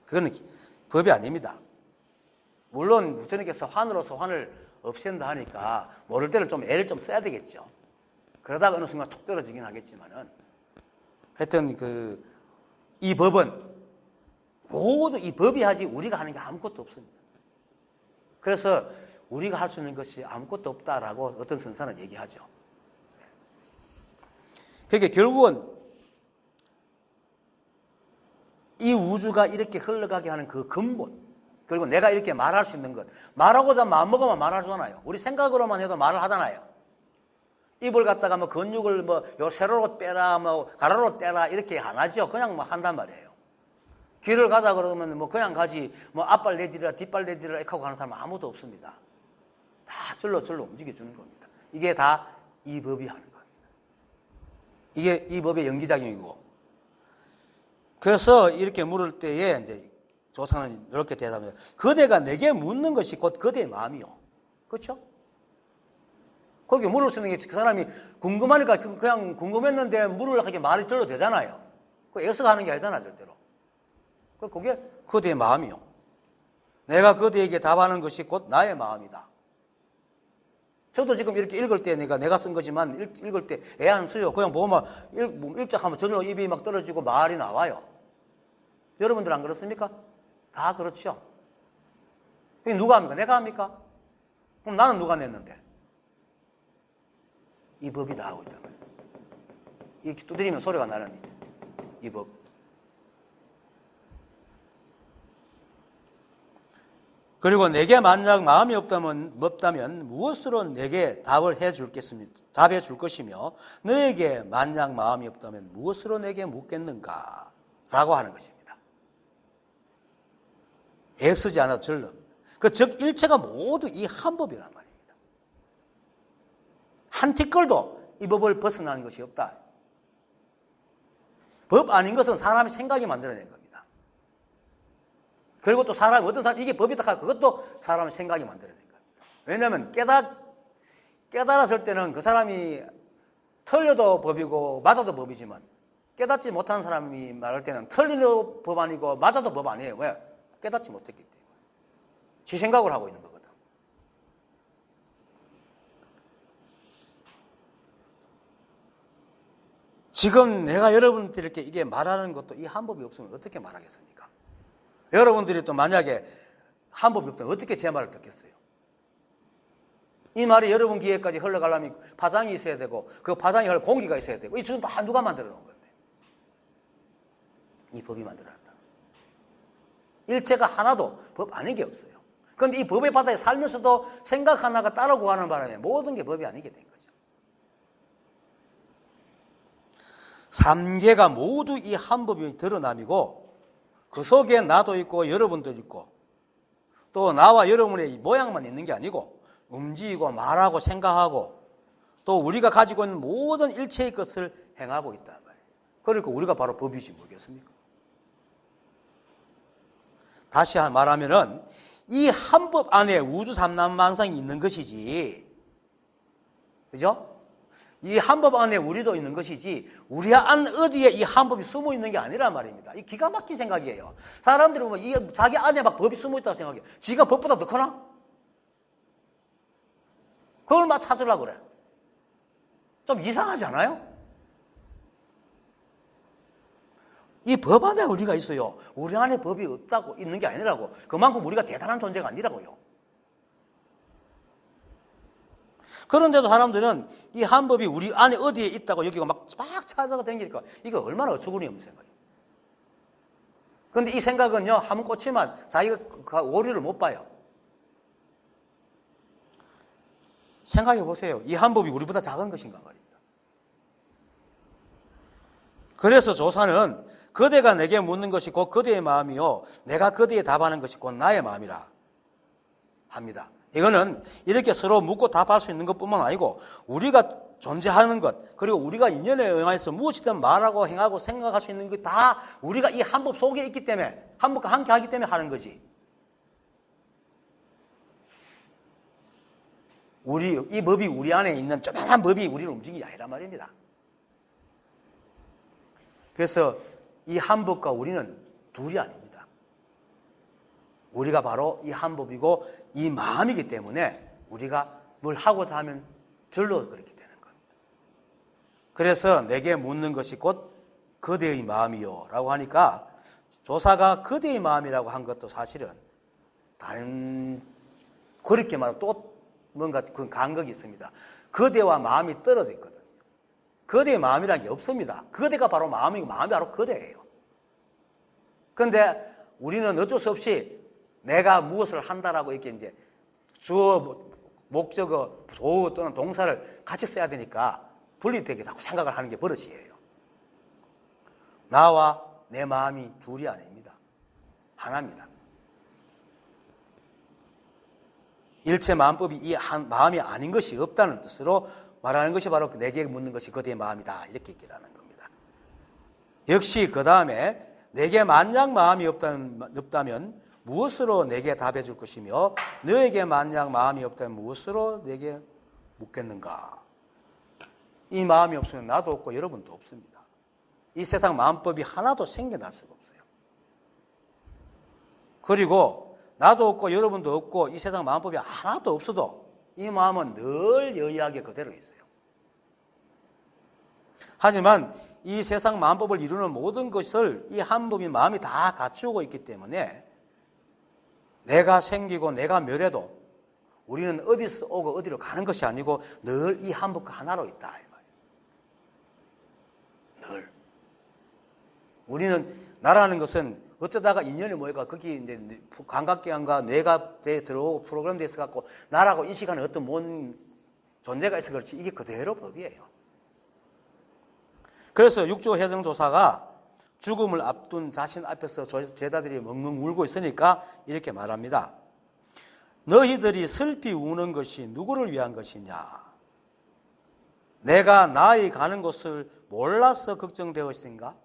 그건 법이 아닙니다. 물론 부처님께서 환으로서 환을 없앤다 하니까 모를 때는 좀 애를 좀 써야 되겠죠. 그러다가 어느 순간 툭 떨어지긴 하겠지만은 하여튼 이 법은 모두 이 법이 하지 우리가 하는 게 아무것도 없습니다. 그래서 우리가 할 수 있는 것이 아무것도 없다라고 어떤 선사는 얘기하죠. 그러니까 결국은 이 우주가 이렇게 흘러가게 하는 그 근본, 그리고 내가 이렇게 말할 수 있는 것, 말하고자 마음먹으면 말하잖아요. 우리 생각으로만 해도 말을 하잖아요. 입을 갖다가 뭐 근육을 요 세로로 빼라, 가로로 떼라 이렇게 안 하죠. 그냥 한단 말이에요. 길을 가자 그러면 그냥 가지, 앞발 내디라, 뒷발 내디라 이렇게 하고 가는 사람은 아무도 없습니다. 다 절로 움직여주는 겁니다. 이게 다 이 법이 하는 겁니다. 이게 이 법의 연기작용이고. 그래서 이렇게 물을 때에 이제 조상은 이렇게 대답해요. 그대가 내게 묻는 것이 곧 그대의 마음이요. 그렇죠? 거기 물을 쓰는 게 그 사람이 궁금하니까 그냥 궁금했는데 물을 하게 말이 절로 되잖아요. 그 애써가 하는 게 아니잖아, 절대로. 그게 그대의 마음이요. 내가 그대에게 답하는 것이 곧 나의 마음이다. 저도 지금 이렇게 읽을 때 내가 쓴 거지만 읽을 때 애 안 써요. 그냥 보면 읽자하면 저절로 입이 막 떨어지고 말이 나와요. 여러분들 안 그렇습니까? 다 그렇죠. 이게 누가 합니까? 내가 합니까? 그럼 나는 누가 냈는데? 이 법이 다 하고 있단 말이에요. 이렇게 두드리면 소리가 나는 이 법. 그리고 내게 만약 마음이 없다면 무엇으로 내게 답해 줄 것이며 너에게 만약 마음이 없다면 무엇으로 내게 묻겠는가? 라고 하는 것입니다. 애쓰지 않아도 절로. 즉 일체가 모두 이 한 법이란 말입니다. 한 티끌도 이 법을 벗어나는 것이 없다. 법 아닌 것은 사람이 생각이 만들어낸 겁니다. 그리고 또 어떤 사람이 이게 법이다 하고 그것도 사람의 생각이 만들어낸 거예요. 왜냐하면 깨달았을 때는 그 사람이 틀려도 법이고 맞아도 법이지만 깨닫지 못한 사람이 말할 때는 틀리도 법 아니고 맞아도 법 아니에요. 왜? 깨닫지 못했기 때문에. 지 생각을 하고 있는 거거든. 지금 내가 여러분들에게 이게 말하는 것도 이 한 법이 없으면 어떻게 말하겠습니까? 여러분들이 또 만약에 한 법이 없다면 어떻게 제 말을 듣겠어요? 이 말이 여러분 귀에까지 흘러가려면 파장이 있어야 되고 그 파장이 흘러 공기가 있어야 되고 이 지금 다 누가 만들어 놓은 건데? 이 법이 만들어놨다. 일체가 하나도 법 아닌 게 없어요. 그런데 이 법의 바다에 살면서도 생각 하나가 따르고 가는 바람에 모든 게 법이 아니게 된 거죠. 삼계가 모두 이 한 법이 드러남이고 그 속에 나도 있고 여러분도 있고 또 나와 여러분의 모양만 있는 게 아니고 움직이고 말하고 생각하고 또 우리가 가지고 있는 모든 일체의 것을 행하고 있단 말이에요. 그러니까 우리가 바로 법이지 뭐겠습니까? 다시 말하면은 이 한 법 안에 우주 삼라만상이 있는 것이지, 그죠? 이 한 법 안에 우리도 있는 것이지 우리 안 어디에 이 한 법이 숨어 있는 게 아니란 말입니다. 이 기가 막힌 생각이에요. 사람들이 보면 이 자기 안에 막 법이 숨어 있다고 생각해. 지가 법보다 더 크나? 그걸 막 찾으려고 그래. 좀 이상하지 않아요? 이 법 안에 우리가 있어요. 우리 안에 법이 없다고 있는 게 아니라고. 그만큼 우리가 대단한 존재가 아니라고요. 그런데도 사람들은 이 한 법이 우리 안에 어디에 있다고 여기가 막 찾아가 다니니까 이거 얼마나 어처구니 없는 생각이에요. 그런데 이 생각은요, 한번 꽂히면 자기가 오류를 못 봐요. 생각해 보세요. 이 한 법이 우리보다 작은 것인가 말입니다. 그래서 조사는 그대가 내게 묻는 것이 곧 그대의 마음이요 내가 그대에 답하는 것이 곧 나의 마음이라 합니다. 이거는 이렇게 서로 묻고 답할 수 있는 것뿐만 아니고 우리가 존재하는 것, 그리고 우리가 인연에 응해서 무엇이든 말하고 행하고 생각할 수 있는 것 다 우리가 이 한 법 속에 있기 때문에, 한 법과 함께 하기 때문에 하는 거지. 이 법이 우리 안에 있는 조그만한 법이 우리를 움직이는 게 아니란 말입니다. 그래서 이 한 법과 우리는 둘이 아닙니다. 우리가 바로 이 한 법이고 이 마음이기 때문에 우리가 뭘 하고자 하면 절로 그렇게 되는 겁니다. 그래서 내게 묻는 것이 곧 그대의 마음이요 라고 하니까 조사가 그대의 마음이라고 한 것도 사실은 다른, 그렇게 말하면 또 뭔가 그 간극이 있습니다. 그대와 마음이 떨어져 있거든요. 그대의 마음이라는 게 없습니다. 그대가 바로 마음이고 마음이 바로 그대예요. 그런데 우리는 어쩔 수 없이 내가 무엇을 한다라고 이렇게 이제 주어, 목적어, 도어 또는 동사를 같이 써야 되니까 분리되게 자꾸 생각을 하는 게 버릇이에요. 나와 내 마음이 둘이 아닙니다. 하나입니다. 일체 마음법이 이 한 마음이 아닌 것이 없다는 뜻으로 말하는 것이 바로 내게 묻는 것이 그대의 마음이다. 이렇게 얘기하는 겁니다. 역시 그 다음에 내게 만약 마음이 없다면 무엇으로 내게 답해 줄 것이며 너에게 만약 마음이 없다면 무엇으로 내게 묻겠는가. 이 마음이 없으면 나도 없고 여러분도 없습니다. 이 세상 마음법이 하나도 생겨날 수가 없어요. 그리고 나도 없고 여러분도 없고 이 세상 마음법이 하나도 없어도 이 마음은 늘 여의하게 그대로 있어요. 하지만 이 세상 마음법을 이루는 모든 것을 이 한 법인 마음이 다 갖추고 있기 때문에 내가 생기고 내가 멸해도 우리는 어디서 오고 어디로 가는 것이 아니고 늘 이 한 법과 하나로 있다. 이 말이에요. 늘. 우리는 나라는 것은 어쩌다가 인연이 모여가 거기 이제 감각기관과 뇌가 들어오고 프로그램 돼서 갖고 나라고 인식하는 어떤 뭔 존재가 있어 그렇지 이게 그대로 법이에요. 그래서 육조해정조사가 죽음을 앞둔 자신 앞에서 제자들이 멍멍 울고 있으니까 이렇게 말합니다. 너희들이 슬피 우는 것이 누구를 위한 것이냐? 내가 나의 가는 곳을 몰라서 걱정되었는가?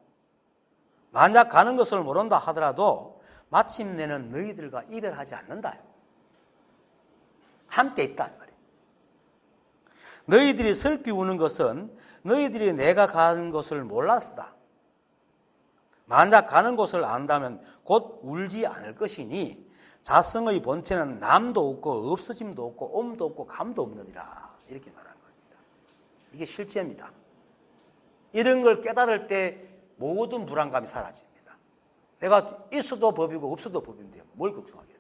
만약 가는 것을 모른다 하더라도 마침내는 너희들과 이별하지 않는다. 함께 있다. 너희들이 슬피 우는 것은 너희들이 내가 가는 곳을 몰라서다. 만약 가는 곳을 안다면 곧 울지 않을 것이니 자성의 본체는 남도 없고 없어짐도 없고 옴도 없고 감도 없느니라. 이렇게 말하는 겁니다. 이게 실제입니다. 이런 걸 깨달을 때 모든 불안감이 사라집니다. 내가 있어도 법이고 없어도 법인데 뭘 걱정하겠어.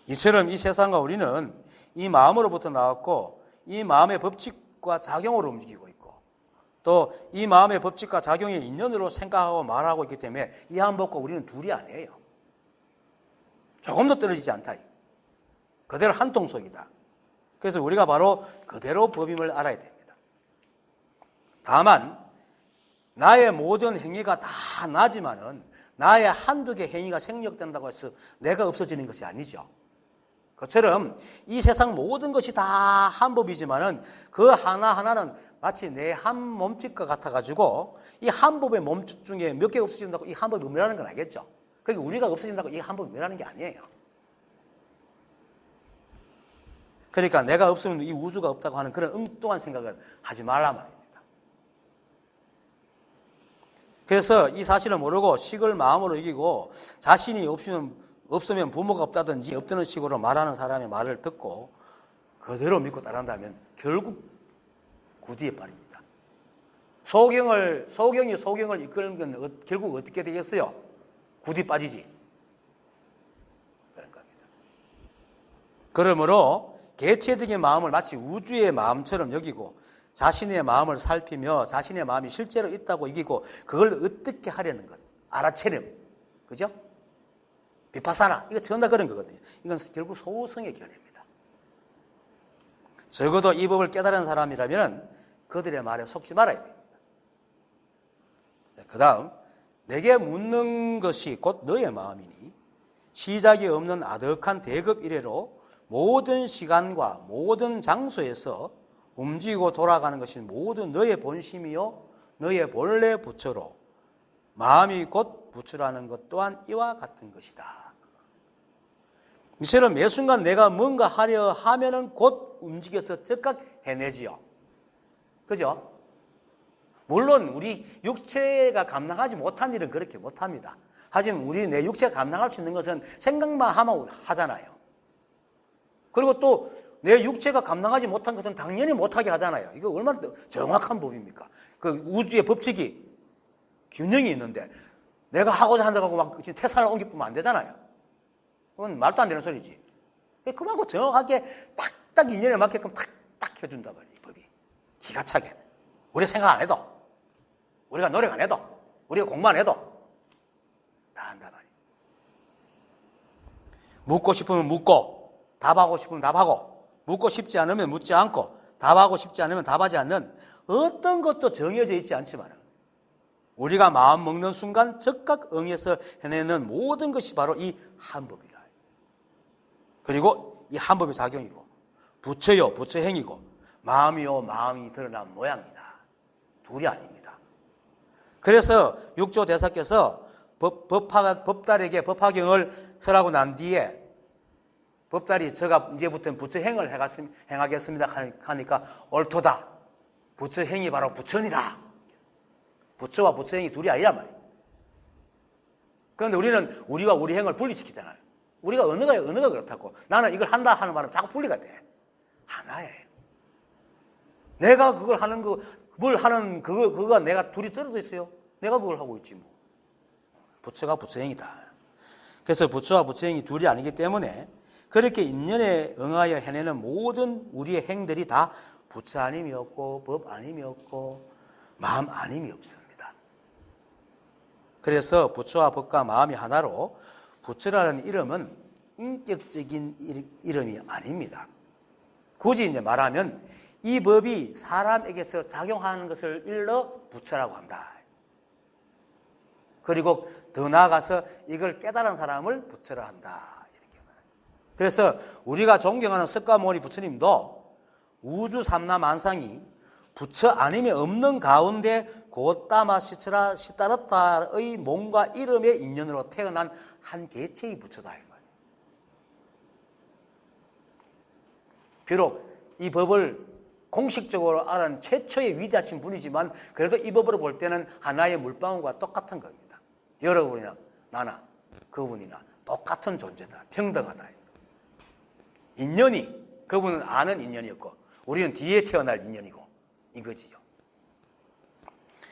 이처럼 이 세상과 우리는 이 마음으로부터 나왔고 이 마음의 법칙과 작용으로 움직이고 있고 또 이 마음의 법칙과 작용의 인연으로 생각하고 말하고 있기 때문에 이 한 법과 우리는 둘이 아니에요. 조금도 떨어지지 않다. 그대로 한 통속이다. 그래서 우리가 바로 그대로 법임을 알아야 됩니다. 다만 나의 모든 행위가 다 나지만은 나의 한두 개 행위가 생략된다고 해서 내가 없어지는 것이 아니죠. 그처럼 이 세상 모든 것이 다 한 법이지만은 그 하나하나는 마치 내 한 몸짓과 같아가지고 이 한 법의 몸짓 중에 몇 개 없어진다고 이 한 법이 없느라는 건 알겠죠. 그러니까 우리가 없어진다고 이 한 법이 멸하는 게 아니에요. 그러니까 내가 없으면 이 우주가 없다고 하는 그런 엉뚱한 생각은 하지 말란 말입니다. 그래서 이 사실을 모르고 식을 마음으로 이기고 자신이 없으면 부모가 없다든지 없다는 식으로 말하는 사람의 말을 듣고 그대로 믿고 따른다면 결국 구디에 빠집니다. 소경이 소경을 이끄는 건 결국 어떻게 되겠어요? 구디 빠지지. 그런 겁니다. 그러므로 개체적인 마음을 마치 우주의 마음처럼 여기고 자신의 마음을 살피며 자신의 마음이 실제로 있다고 이기고 그걸 어떻게 하려는 것. 알아채림. 그죠? 비파사나. 이거 전부 다 그런 거거든요. 이건 결국 소우성의 견해입니다. 적어도 이 법을 깨달은 사람이라면 그들의 말에 속지 말아야 됩니다. 그 다음, 내게 묻는 것이 곧 너의 마음이니 시작이 없는 아득한 대급 이래로 모든 시간과 모든 장소에서 움직이고 돌아가는 것이 모두 너의 본심이요 너의 본래 부처로 마음이 곧 부처라는 것 또한 이와 같은 것이다. 이처럼 매 순간 내가 뭔가 하려 하면은 곧 움직여서 즉각 해내지요. 그죠? 물론 우리 육체가 감당하지 못한 일은 그렇게 못합니다. 하지만 우리 내 육체가 감당할 수 있는 것은 생각만 하면 하잖아요. 그리고 또 내 육체가 감당하지 못한 것은 당연히 못하게 하잖아요. 이거 얼마나 정확한 법입니까? 그 우주의 법칙이 균형이 있는데 내가 하고자 한다고 막 태산을 옮기면 안 되잖아요. 그건 말도 안 되는 소리지. 그만큼 정확하게 딱딱 인연에 맞게끔 딱 해준단 말이에요. 이 법이. 기가 차게. 우리가 생각 안 해도, 우리가 노력 안 해도, 우리가 공부 안 해도 다 한단 말이에요. 묻고 싶으면 묻고, 답하고 싶으면 답하고, 묻고 싶지 않으면 묻지 않고, 답하고 싶지 않으면 답하지 않는 어떤 것도 정해져 있지 않지만 우리가 마음 먹는 순간 즉각 응해서 해내는 모든 것이 바로 이 한법이다. 그리고 이 한법의 작용이고 부처요 부처행이고 마음이요 마음이 드러난 모양이다. 둘이 아닙니다. 그래서 육조 대사께서 법달에게 법화경을 설하고 난 뒤에 법달이 제가 이제부터는 부처행을 행하겠습니다 하니까 옳도다. 부처행이 바로 부처니라. 부처와 부처행이 둘이 아니란 말이에요. 그런데 우리는 우리와 우리 행을 분리시키잖아요. 우리가 언어가 그렇다고. 나는 이걸 한다 하는 말은 자꾸 분리가 돼. 하나예요. 내가 그걸 하는 뭘 하는 그거가 내가 둘이 떨어져 있어요. 내가 그걸 하고 있지 뭐. 부처가 부처행이다. 그래서 부처와 부처행이 둘이 아니기 때문에 그렇게 인연에 응하여 해내는 모든 우리의 행들이 다 부처 아님이 없고 법 아님이 없고 마음 아님이 없습니다. 그래서 부처와 법과 마음이 하나로 부처라는 이름은 인격적인 이름이 아닙니다. 굳이 이제 말하면 이 법이 사람에게서 작용하는 것을 일러 부처라고 한다. 그리고 더 나아가서 이걸 깨달은 사람을 부처라 한다. 이렇게 말해요. 그래서 우리가 존경하는 석가모니 부처님도 우주 삼라만상이 부처 아님이 없는 가운데 고따마 시처라 시따르타의 몸과 이름의 인연으로 태어난 한 개체의 부처다. 비록 이 법을 공식적으로 알은 최초의 위대하신 분이지만 그래도 이 법으로 볼 때는 하나의 물방울과 똑같은 겁니다. 여러분이나 나나 그분이나 똑같은 존재다. 평등하다. 인연이 그분은 아는 인연이었고 우리는 뒤에 태어날 인연이고 이거지요.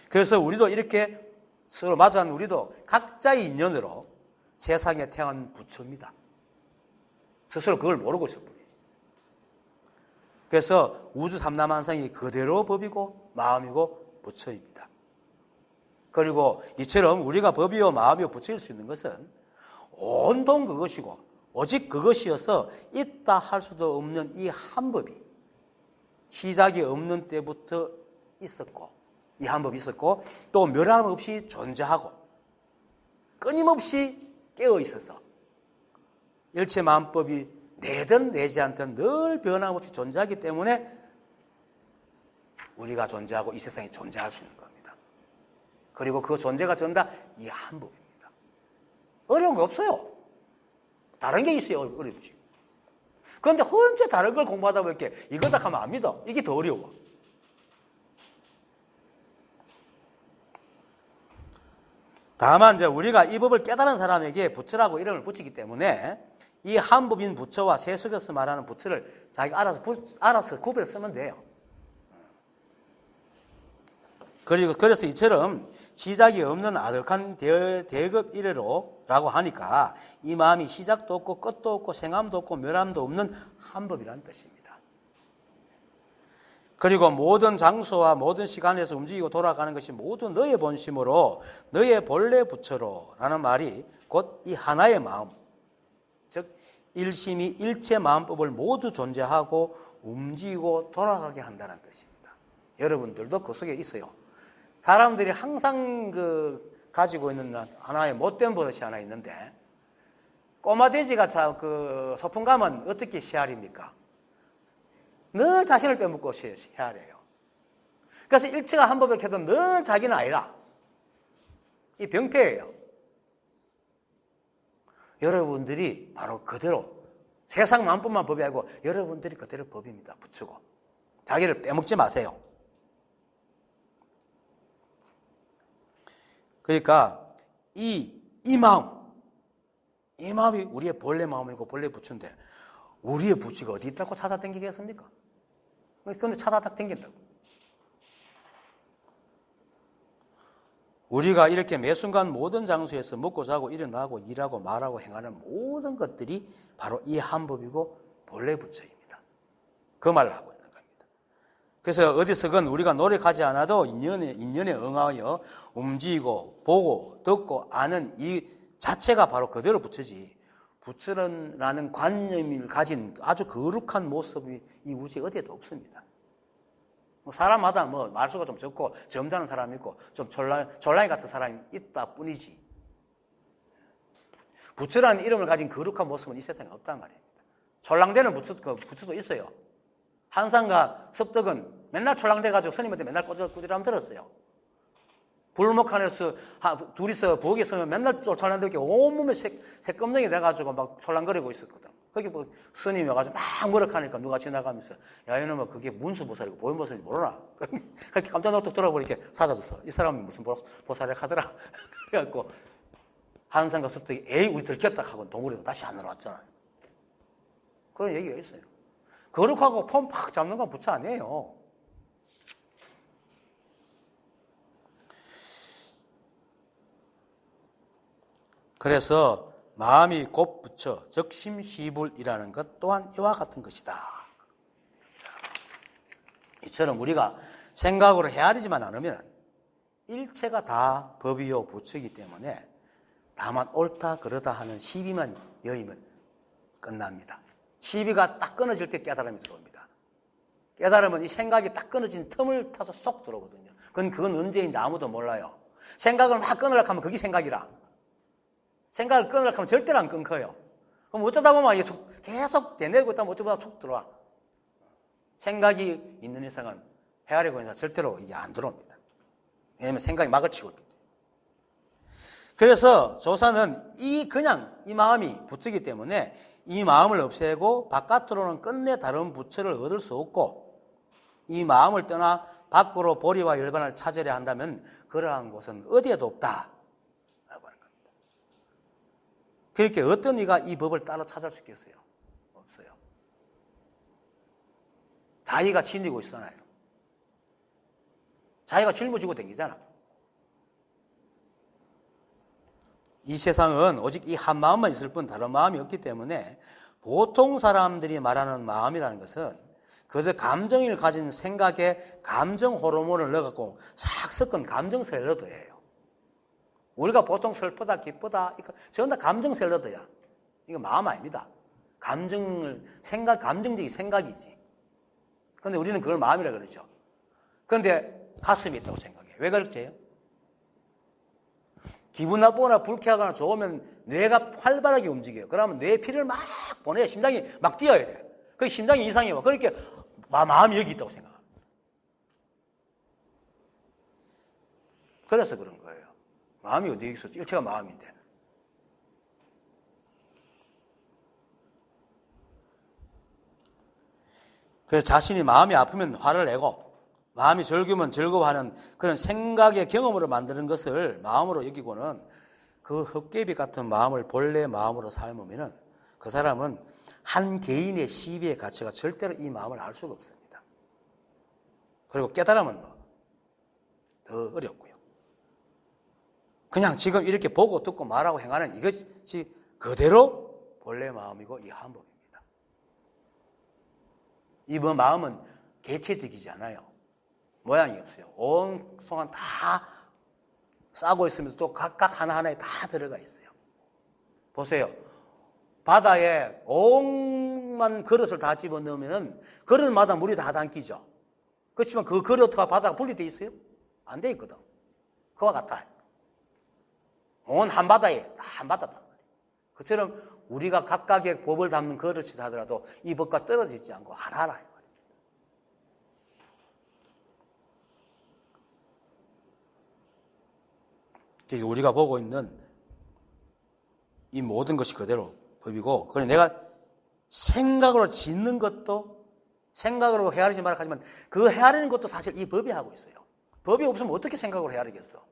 그래서 우리도 이렇게 서로 마주한 우리도 각자의 인연으로 세상에 태어난 부처입니다. 스스로 그걸 모르고 있을 뿐이지. 그래서 우주 삼라만상이 그대로 법이고 마음이고 부처입니다. 그리고 이처럼 우리가 법이요 마음이요 부처일 수 있는 것은 온통 그것이고 오직 그것이어서 있다 할 수도 없는 이 한 법이 시작이 없는 때부터 있었고 이 한 법이 있었고 또 멸함 없이 존재하고 끊임없이 깨어 있어서 일체만법이 내든 내지 않든 늘 변함없이 존재하기 때문에 우리가 존재하고 이 세상에 존재할 수 있는 겁니다. 그리고 그 존재가 전다 이 한 법입니다. 어려운 거 없어요. 다른 게 있어야 어렵지. 그런데 혼자 다른 걸 공부하다 보니까 이거다 하면 안 믿어. 이게 더 어려워. 다만 이제 우리가 이 법을 깨달은 사람에게 부처라고 이름을 붙이기 때문에 이 한법인 부처와 세속에서 말하는 부처를 자기가 알아서 구별해 쓰면 돼요. 그래서 이처럼 시작이 없는 아득한 대급 이래로라고 하니까 이 마음이 시작도 없고 끝도 없고 생함도 없고 멸함도 없는 한법이라는 뜻입니다. 그리고 모든 장소와 모든 시간에서 움직이고 돌아가는 것이 모두 너의 본심으로 너의 본래 부처로라는 말이 곧 이 하나의 마음, 즉 일심이 일체 마음법을 모두 존재하고 움직이고 돌아가게 한다는 뜻입니다. 여러분들도 그 속에 있어요. 사람들이 항상 가지고 있는 하나의 못된 버릇이 하나 있는데, 꼬마 돼지가 소풍 가면 어떻게 씨알입니까? 늘 자신을 빼먹고 씨알이에요. 그래서 일체가 한 법을 켜도 늘 자기는 아니라 이 병폐예요. 여러분들이 바로 그대로 세상 마음뿐만 법이 아니고 여러분들이 그대로 법입니다. 부처고 자기를 빼먹지 마세요. 그러니까 이 마음이 우리의 본래 마음이고 본래 부처인데 우리의 부처가 어디 있다고 찾아다니겠습니까? 그런데 찾아다 댕긴다고. 우리가 이렇게 매 순간 모든 장소에서 먹고 자고 일어나고 일하고 말하고 행하는 모든 것들이 바로 이 한법이고 본래 부처입니다. 그 말을 하고 있는 겁니다. 그래서 어디서건 우리가 노력하지 않아도 인연에 응하여 움직이고 보고 듣고 아는 이 자체가 바로 그대로 부처지, 부처라는 관념을 가진 아주 거룩한 모습이 이 우주에 어디에도 없습니다. 사람마다 말수가 좀 적고 점잖은 사람이 있고 좀 졸라이 같은 사람이 있다 뿐이지, 부처라는 이름을 가진 거룩한 모습은 이 세상에 없단 말입니다. 졸랑대는 부처도 있어요. 한상과 섭덕은 맨날 졸랑대가지고 스님한테 맨날 꾸지람 들었어요. 불목한에서 둘이서 부엌에 서면 맨날 졸랑대게 온몸에 새검정이 돼가지고 막 졸랑거리고 있었거든. 거기 스님이 와가지고 막 머럭하니까 누가 지나가면서 야 이놈아 그게 문수보살이고 보현보살인지 모르나? 그렇게 깜짝 놀고 돌아보니까 사라졌어. 이 사람이 무슨 보살을 하더라. 그래갖고 한상과 섭덕이 에이 우리 들켰다 하고 동굴에서 다시 안 들어왔잖아요. 그런 얘기가 있어요. 거룩하고 폼 팍 잡는 건 부처 아니에요. 그래서 마음이 곧 부처, 즉 심시불이라는 것 또한 이와 같은 것이다. 이처럼 우리가 생각으로 헤아리지만 않으면 일체가 다 법이요 부처이기 때문에 다만 옳다 그러다 하는 시비만 여의면 끝납니다. 시비가 딱 끊어질 때 깨달음이 들어옵니다. 깨달으면 이 생각이 딱 끊어진 틈을 타서 쏙 들어오거든요. 그건 언제인지 아무도 몰라요. 생각을 막 끊으려고 하면 그게 생각이라. 생각을 끊으려고 하면 절대로 안 끊겨요. 그럼 어쩌다 보면 이게 계속 되뇌고 있다면 어쩌다 촉 들어와. 생각이 있는 이상은 헤아리고 있는 이상 절대로 이게 안 들어옵니다. 왜냐하면 생각이 막을 치고 있기 때문에. 그래서 조사는 그냥 이 마음이 부처이기 때문에 이 마음을 없애고 바깥으로는 끝내 다른 부처를 얻을 수 없고, 이 마음을 떠나 밖으로 보리와 열반을 찾으려 한다면 그러한 곳은 어디에도 없다 라고 하는 겁니다. 그렇게 어떤 이가 이 법을 따로 찾을 수 있겠어요? 없어요. 자기가 지니고 있잖아요. 자기가 짊어지고 다니잖아. 이 세상은 오직 이 한 마음만 있을 뿐 다른 마음이 없기 때문에 보통 사람들이 말하는 마음이라는 것은 그저 감정을 가진 생각에 감정 호르몬을 넣어갖고 싹 섞은 감정 샐러드예요. 우리가 보통 슬프다 기쁘다 이거 전부 다 감정 샐러드야. 이거 마음 아닙니다. 감정적인 생각이지. 그런데 우리는 그걸 마음이라 그러죠. 그런데 가슴이 있다고 생각해요. 왜 그럴지요? 기분 나쁘거나 불쾌하거나 좋으면 뇌가 활발하게 움직여요. 그러면 뇌에 피를 막 보내요. 심장이 막 뛰어야 돼요. 그 심장이 이상해요. 그러니까 마음이 여기 있다고 생각합니다. 그래서 그런 거예요. 마음이 어디에 있었지? 일체가 마음인데. 그래서 자신이 마음이 아프면 화를 내고 마음이 즐거우면 즐거워하는 그런 생각의 경험으로 만드는 것을 마음으로 여기고는 그 헛개비 같은 마음을 본래 마음으로 삶으면은 그 사람은 한 개인의 시비의 가치가 절대로 이 마음을 알 수가 없습니다. 그리고 깨달으면 더 어렵고요. 그냥 지금 이렇게 보고 듣고 말하고 행하는 이것이 그대로 본래 마음이고 이 한법입니다. 이 마음은 개체적이지 않아요. 모양이 없어요. 온 송환 다 싸고 있으면서 또 각각 하나하나에 다 들어가 있어요. 보세요. 바다에 옹만 그릇을 다 집어넣으면 그릇마다 물이 다 담기죠. 그렇지만 그 그릇과 바다가 분리되어 있어요? 안 돼 있거든. 그와 같다. 온 한바다에 한바다다. 그처럼 우리가 각각의 법을 담는 그릇이 하더라도 이 법과 떨어져 있지 않고 하나하나. 우리가 보고 있는 이 모든 것이 그대로 법이고, 그래 내가 생각으로 짓는 것도 생각으로 헤아리지 말라 하지만 그 헤아리는 것도 사실 이 법이 하고 있어요. 법이 없으면 어떻게 생각으로 헤아리겠어?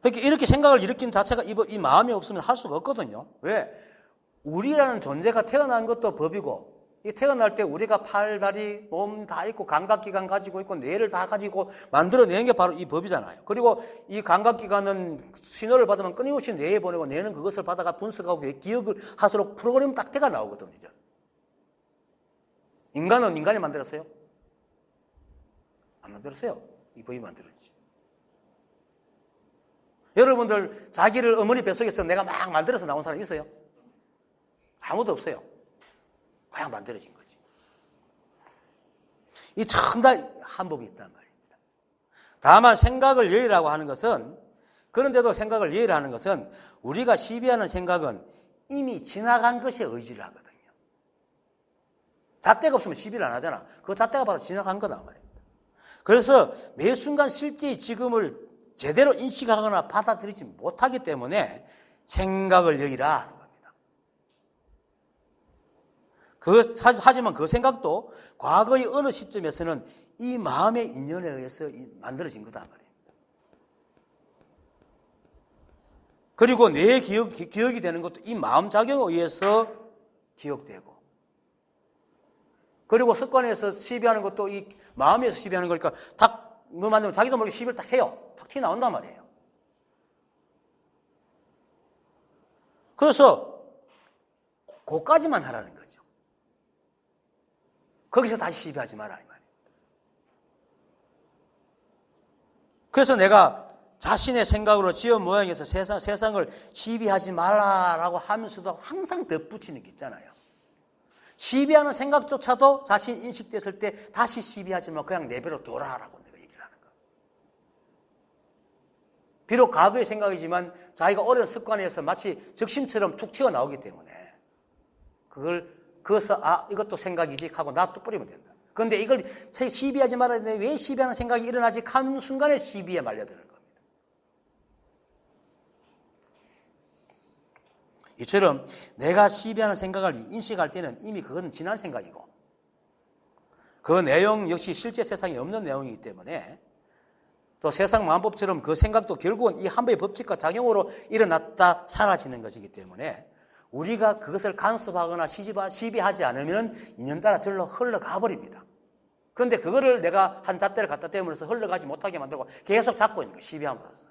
그러니까 이렇게 생각을 일으킨 자체가 이 마음이 없으면 할 수가 없거든요. 왜? 우리라는 존재가 태어난 것도 법이고, 이 태어날 때 우리가 팔, 다리, 몸 다 있고 감각기관 가지고 있고 뇌를 다 가지고 만들어낸 게 바로 이 법이잖아요. 그리고 이 감각기관은 신호를 받으면 끊임없이 뇌에 보내고 뇌는 그것을 받아가 분석하고 기억을 하도록 프로그램 딱대가 나오거든요. 인간은 인간이 만들었어요? 안 만들었어요. 이 법이 만들었지. 여러분들 자기를 어머니 뱃속에서 내가 막 만들어서 나온 사람 있어요? 아무도 없어요. 그냥 만들어진 거지. 이 천다 한법이 있단 말입니다. 다만 생각을 예의라고 하는 것은, 그런데도 생각을 예의라 하는 것은 우리가 시비하는 생각은 이미 지나간 것에 의지를 하거든요. 잣대가 없으면 시비를 안 하잖아. 그 잣대가 바로 지나간 거다 말입니다. 그래서 매 순간 실제의 지금을 제대로 인식하거나 받아들이지 못하기 때문에 생각을 예의라 하는 겁니다. 하지만 그 생각도 과거의 어느 시점에서는 이 마음의 인연에 의해서 만들어진 거다 말입니다. 그리고 뇌의 기억이 되는 것도 이 마음 작용에 의해서 기억되고, 그리고 습관에서 시비하는 것도 이 마음에서 시비하는 거니까 탁 뭐 만들면 자기도 모르게 시비를 딱 해요. 탁 튀어 나온단 말이에요. 그래서 그까지만 하라는 거죠. 거기서 다시 시비하지 마라 이 말이에요. 그래서 내가 자신의 생각으로 지은 모양에서 세상을 시비하지 말라라고 하면서도 항상 덧붙이는 게 있잖아요. 시비하는 생각조차도 자신 인식됐을 때 다시 시비하지 말고 그냥 내버려 둬라라고 내가 얘기를 하는 거예요. 비록 과거의 생각이지만 자기가 오랜 습관에서 마치 적심처럼 툭 튀어나오기 때문에 그것을 이것도 생각이지 하고 놔둬 버리면 된다. 그런데 이걸 시비하지 말아야 되는데 왜 시비하는 생각이 일어나지 하는 순간에 시비에 말려드는 겁니다. 이처럼 내가 시비하는 생각을 인식할 때는 이미 그건 지난 생각이고 그 내용 역시 실제 세상에 없는 내용이기 때문에 또 세상 만법처럼 그 생각도 결국은 이 한법의 법칙과 작용으로 일어났다 사라지는 것이기 때문에 우리가 그것을 간섭하거나 시비하지 않으면 인연따라 절로 흘러가 버립니다. 그런데 그거를 내가 한 잣대를 갖다 대면서 흘러가지 못하게 만들고 계속 잡고 있는 거예요. 시비함으로써.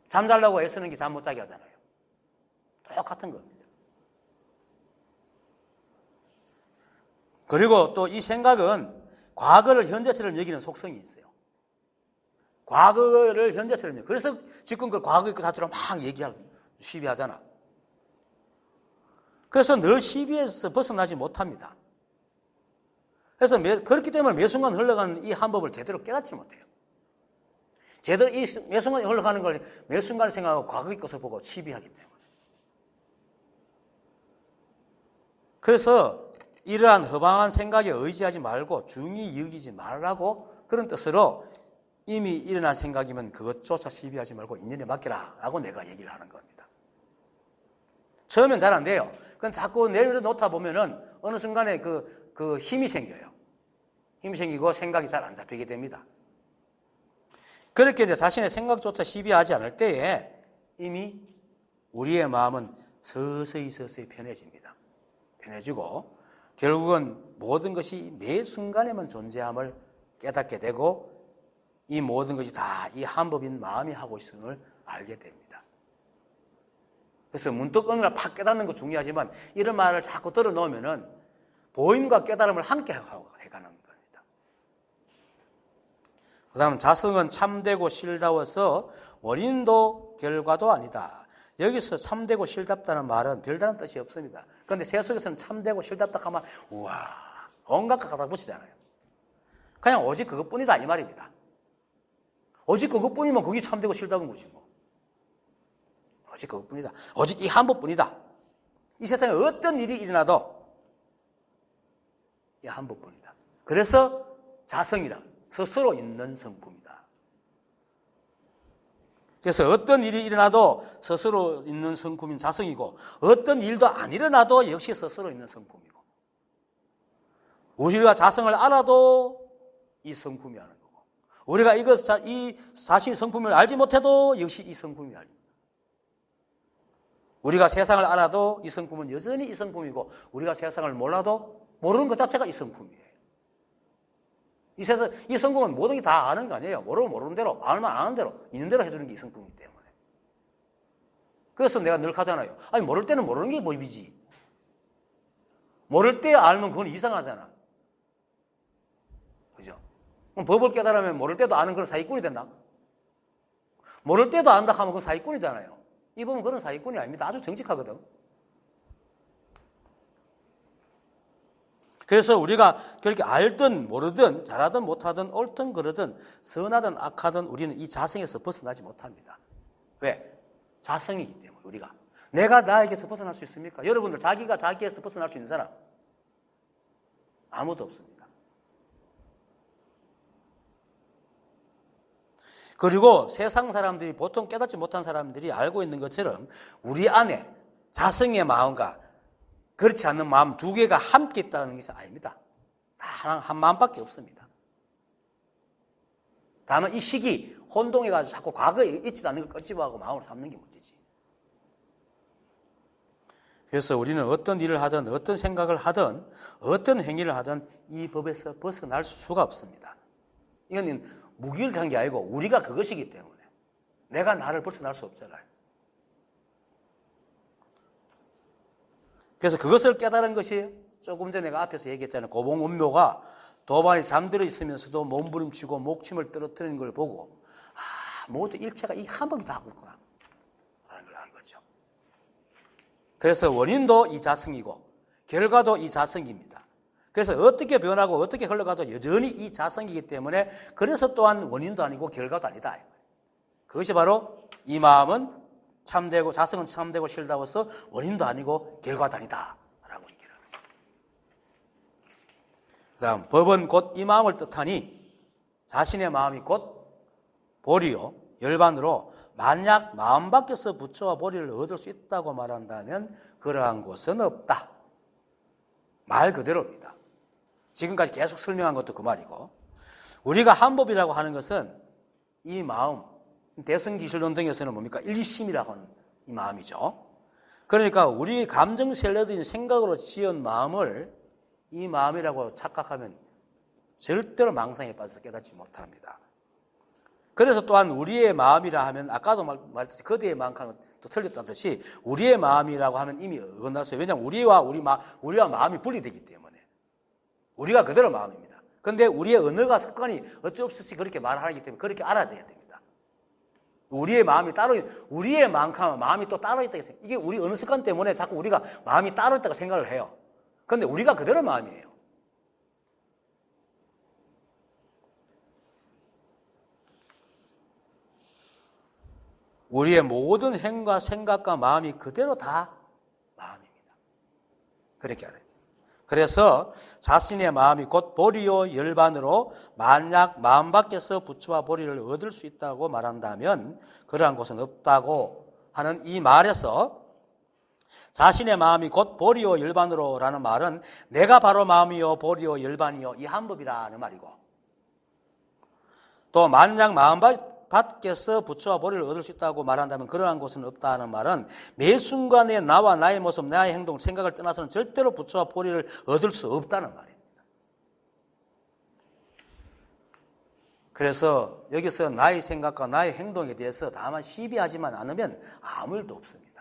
잠자려고 애쓰는 게 잠 못 자게 하잖아요. 똑같은 겁니다. 그리고 또 이 생각은 과거를 현재처럼 여기는 속성이 있어요. 과거를 현재처럼 여기는. 그래서 지금 그 과거의 그 자체로 막 얘기하고 시비하잖아. 그래서 늘 시비에서 벗어나지 못합니다. 그래서 그렇기 때문에 매 순간 흘러가는 이 한법을 제대로 깨닫지 못해요. 제대로 매 순간 흘러가는 걸 매 순간 생각하고 과거의 것을 보고 시비하기 때문에. 그래서 이러한 허방한 생각에 의지하지 말고 중히 여기지 말라고 그런 뜻으로 이미 일어난 생각이면 그것조차 시비하지 말고 인연에 맡기라 라고 내가 얘기를 하는 겁니다. 처음엔 잘 안 돼요. 그건 자꾸 내려놓다 보면은 어느 순간에 그 힘이 생겨요. 힘이 생기고 생각이 잘 안 잡히게 됩니다. 그렇게 이제 자신의 생각조차 시비하지 않을 때에 이미 우리의 마음은 서서히 편해집니다. 편해지고 결국은 모든 것이 매 순간에만 존재함을 깨닫게 되고 이 모든 것이 다 이 한 법인 마음이 하고 있음을 알게 됩니다. 그래서 문득 어느 날 팍 깨닫는 거 중요하지만 이런 말을 자꾸 들어놓으면은 보임과 깨달음을 함께 해가는 겁니다. 그 다음 자성은 참되고 실다워서 원인도 결과도 아니다. 여기서 참되고 실답다는 말은 별다른 뜻이 없습니다. 그런데 세속에서는 참되고 실답다 하면 우와 온갖 거 갖다 붙이잖아요. 그냥 오직 그것뿐이다 이 말입니다. 오직 그것뿐이면 그게 참되고 실답은 거지 뭐. 오직 그것뿐이다. 오직 이 한 법뿐이다. 이 세상에 어떤 일이 일어나도 이 한 법뿐이다. 그래서 자성이란 스스로 있는 성품이다. 그래서 어떤 일이 일어나도 스스로 있는 성품인 자성이고 어떤 일도 안 일어나도 역시 스스로 있는 성품이고 우리가 자성을 알아도 이 성품이 아는 거고 우리가 이 자신의 성품을 알지 못해도 역시 이 성품이 아닙니다. 우리가 세상을 알아도 이 성품은 여전히 이 성품이고 우리가 세상을 몰라도 모르는 것 자체가 이 성품이에요. 이 성품은 모든 게 다 아는 거 아니에요. 모르는 대로, 알면 아는 대로, 있는 대로 해주는 게 이 성품이기 때문에. 그래서 내가 늘 하잖아요. 아니, 모를 때는 모르는 게 법이지. 모를 때 알면 그건 이상하잖아. 그죠? 그럼 법을 깨달으면 모를 때도 아는 그런 사기꾼이 된다? 모를 때도 안다 하면 그건 사기꾼이잖아요. 이 법은 그런 사기꾼이 아닙니다. 아주 정직하거든. 그래서 우리가 그렇게 알든 모르든 잘하든 못하든 옳든 그르든 선하든 악하든 우리는 이 자성에서 벗어나지 못합니다. 왜? 자성이기 때문에 우리가. 내가 나에게서 벗어날 수 있습니까? 여러분들 자기가 자기에서 벗어날 수 있는 사람 아무도 없습니다. 그리고 세상 사람들이 보통 깨닫지 못한 사람들이 알고 있는 것처럼 우리 안에 자성의 마음과 그렇지 않는 마음 두 개가 함께 있다는 것이 아닙니다. 다 한 마음밖에 없습니다. 다만 이 시기 혼동해가지고 자꾸 과거에 있지 않는 걸 꺼집어하고 마음을 삼는 게 문제지. 그래서 우리는 어떤 일을 하든 어떤 생각을 하든 어떤 행위를 하든 이 법에서 벗어날 수가 없습니다. 이건 무기력한 게 아니고 우리가 그것이기 때문에 내가 나를 벗어날 수 없잖아요. 그래서 그것을 깨달은 것이 조금 전에 내가 앞에서 얘기했잖아요. 고봉원묘가 도반이 잠들어 있으면서도 몸부림치고 목침을 떨어뜨리는 걸 보고 모두 일체가 이 한 법이 다 하고 있구나 라는 걸 한 거죠. 그래서 원인도 이 자성이고 결과도 이 자성입니다. 그래서 어떻게 변하고 어떻게 흘러가도 여전히 이 자성이기 때문에 그래서 또한 원인도 아니고 결과도 아니다. 그것이 바로 이 마음은 참되고 자성은 참되고 실다워서 원인도 아니고 결과도 아니다 라고 얘기를 합니다. 그 다음 법은 곧 이 마음을 뜻하니 자신의 마음이 곧 보리요 열반으로 만약 마음 밖에서 부처와 보리를 얻을 수 있다고 말한다면 그러한 곳은 없다. 말 그대로입니다. 지금까지 계속 설명한 것도 그 말이고 우리가 한법이라고 하는 것은 이 마음 대승기실론 등에서는 뭡니까? 일심이라고 하는 이 마음이죠. 그러니까 우리 감정 샐러드인 생각으로 지은 마음을 이 마음이라고 착각하면 절대로 망상에 빠져서 깨닫지 못합니다. 그래서 또한 우리의 마음이라 하면 아까도 말했듯이 거대의 마음과는 또 틀렸다듯이 우리의 마음이라고 하면 이미 어긋났어요. 왜냐하면 우리와 마음이 분리되기 때문에 우리가 그대로 마음입니다. 그런데 우리의 언어가 습관이 어쩔 수 없이 그렇게 말하기 때문에 그렇게 알아야 됩니다. 우리의 마음이 따로, 우리의 마음이 또 따로 있다고 생각해요. 이게 우리 어느 습관 때문에 자꾸 우리가 마음이 따로 있다고 생각을 해요. 그런데 우리가 그대로 마음이에요. 우리의 모든 행과 생각과 마음이 그대로 다 마음입니다. 그렇게 알아요. 그래서 자신의 마음이 곧 보리요 열반으로 만약 마음 밖에서 부처와 보리를 얻을 수 있다고 말한다면 그러한 곳은 없다고 하는 이 말에서 자신의 마음이 곧 보리요 열반으로 라는 말은 내가 바로 마음이요 보리요 열반이요 이 한 법이라는 말이고, 또 만약 마음밭께서 부처와 보리를 얻을 수 있다고 말한다면 그러한 곳은 없다는 말은 매 순간에 나와 나의 모습, 나의 행동, 생각을 떠나서는 절대로 부처와 보리를 얻을 수 없다는 말입니다. 그래서 여기서 나의 생각과 나의 행동에 대해서 다만 시비하지만 않으면 아무 일도 없습니다.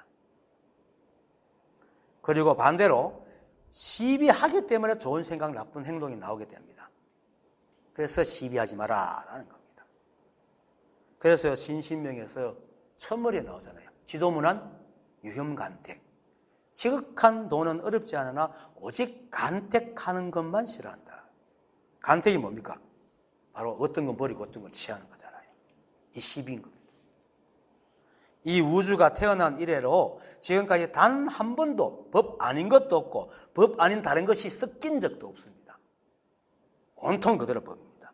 그리고 반대로 시비하기 때문에 좋은 생각, 나쁜 행동이 나오게 됩니다. 그래서 시비하지 마라라는 겁니다. 그래서 신신명에서 첫머리에 나오잖아요. 지도문안 유혐간택. 지극한 도는 어렵지 않으나 오직 간택하는 것만 싫어한다. 간택이 뭡니까? 바로 어떤 건 버리고 어떤 건 취하는 거잖아요. 이 시비인 겁니다. 이 우주가 태어난 이래로 지금까지 단 한 번도 법 아닌 것도 없고 법 아닌 다른 것이 섞인 적도 없습니다. 온통 그대로 법입니다.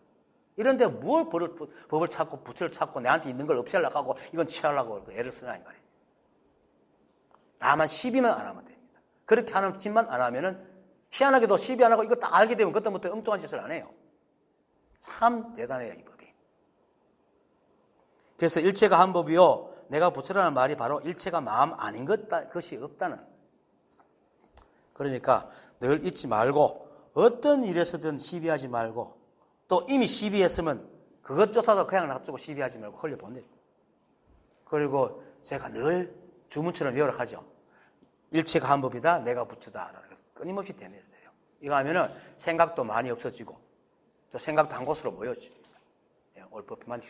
이런데 뭘 법을 찾고 부처를 찾고 내한테 있는 걸 없애려고 하고 이건 취하려고 애를 쓰나 이 말이에요. 다만 시비만 안 하면 됩니다. 그렇게 하는 짓만 안 하면은 희한하게도 시비 안 하고 이거 딱 알게 되면 그때부터 엉뚱한 짓을 안 해요. 참 대단해요, 이 법이. 그래서 일체가 한 법이요. 내가 부처라는 말이 바로 일체가 마음 아닌 것이 없다는. 그러니까 늘 잊지 말고 어떤 일에서든 시비하지 말고 또 이미 시비했으면 그것조차도 그냥 놔두고 시비하지 말고 흘려보내요. 그리고 제가 늘 주문처럼 외우라고 하죠. 일체가 한 법이다. 내가 부처다. 끊임없이 되뇌었어요. 이거 하면은 생각도 많이 없어지고 또 생각도 한 곳으로 모여집니다. 오늘 법만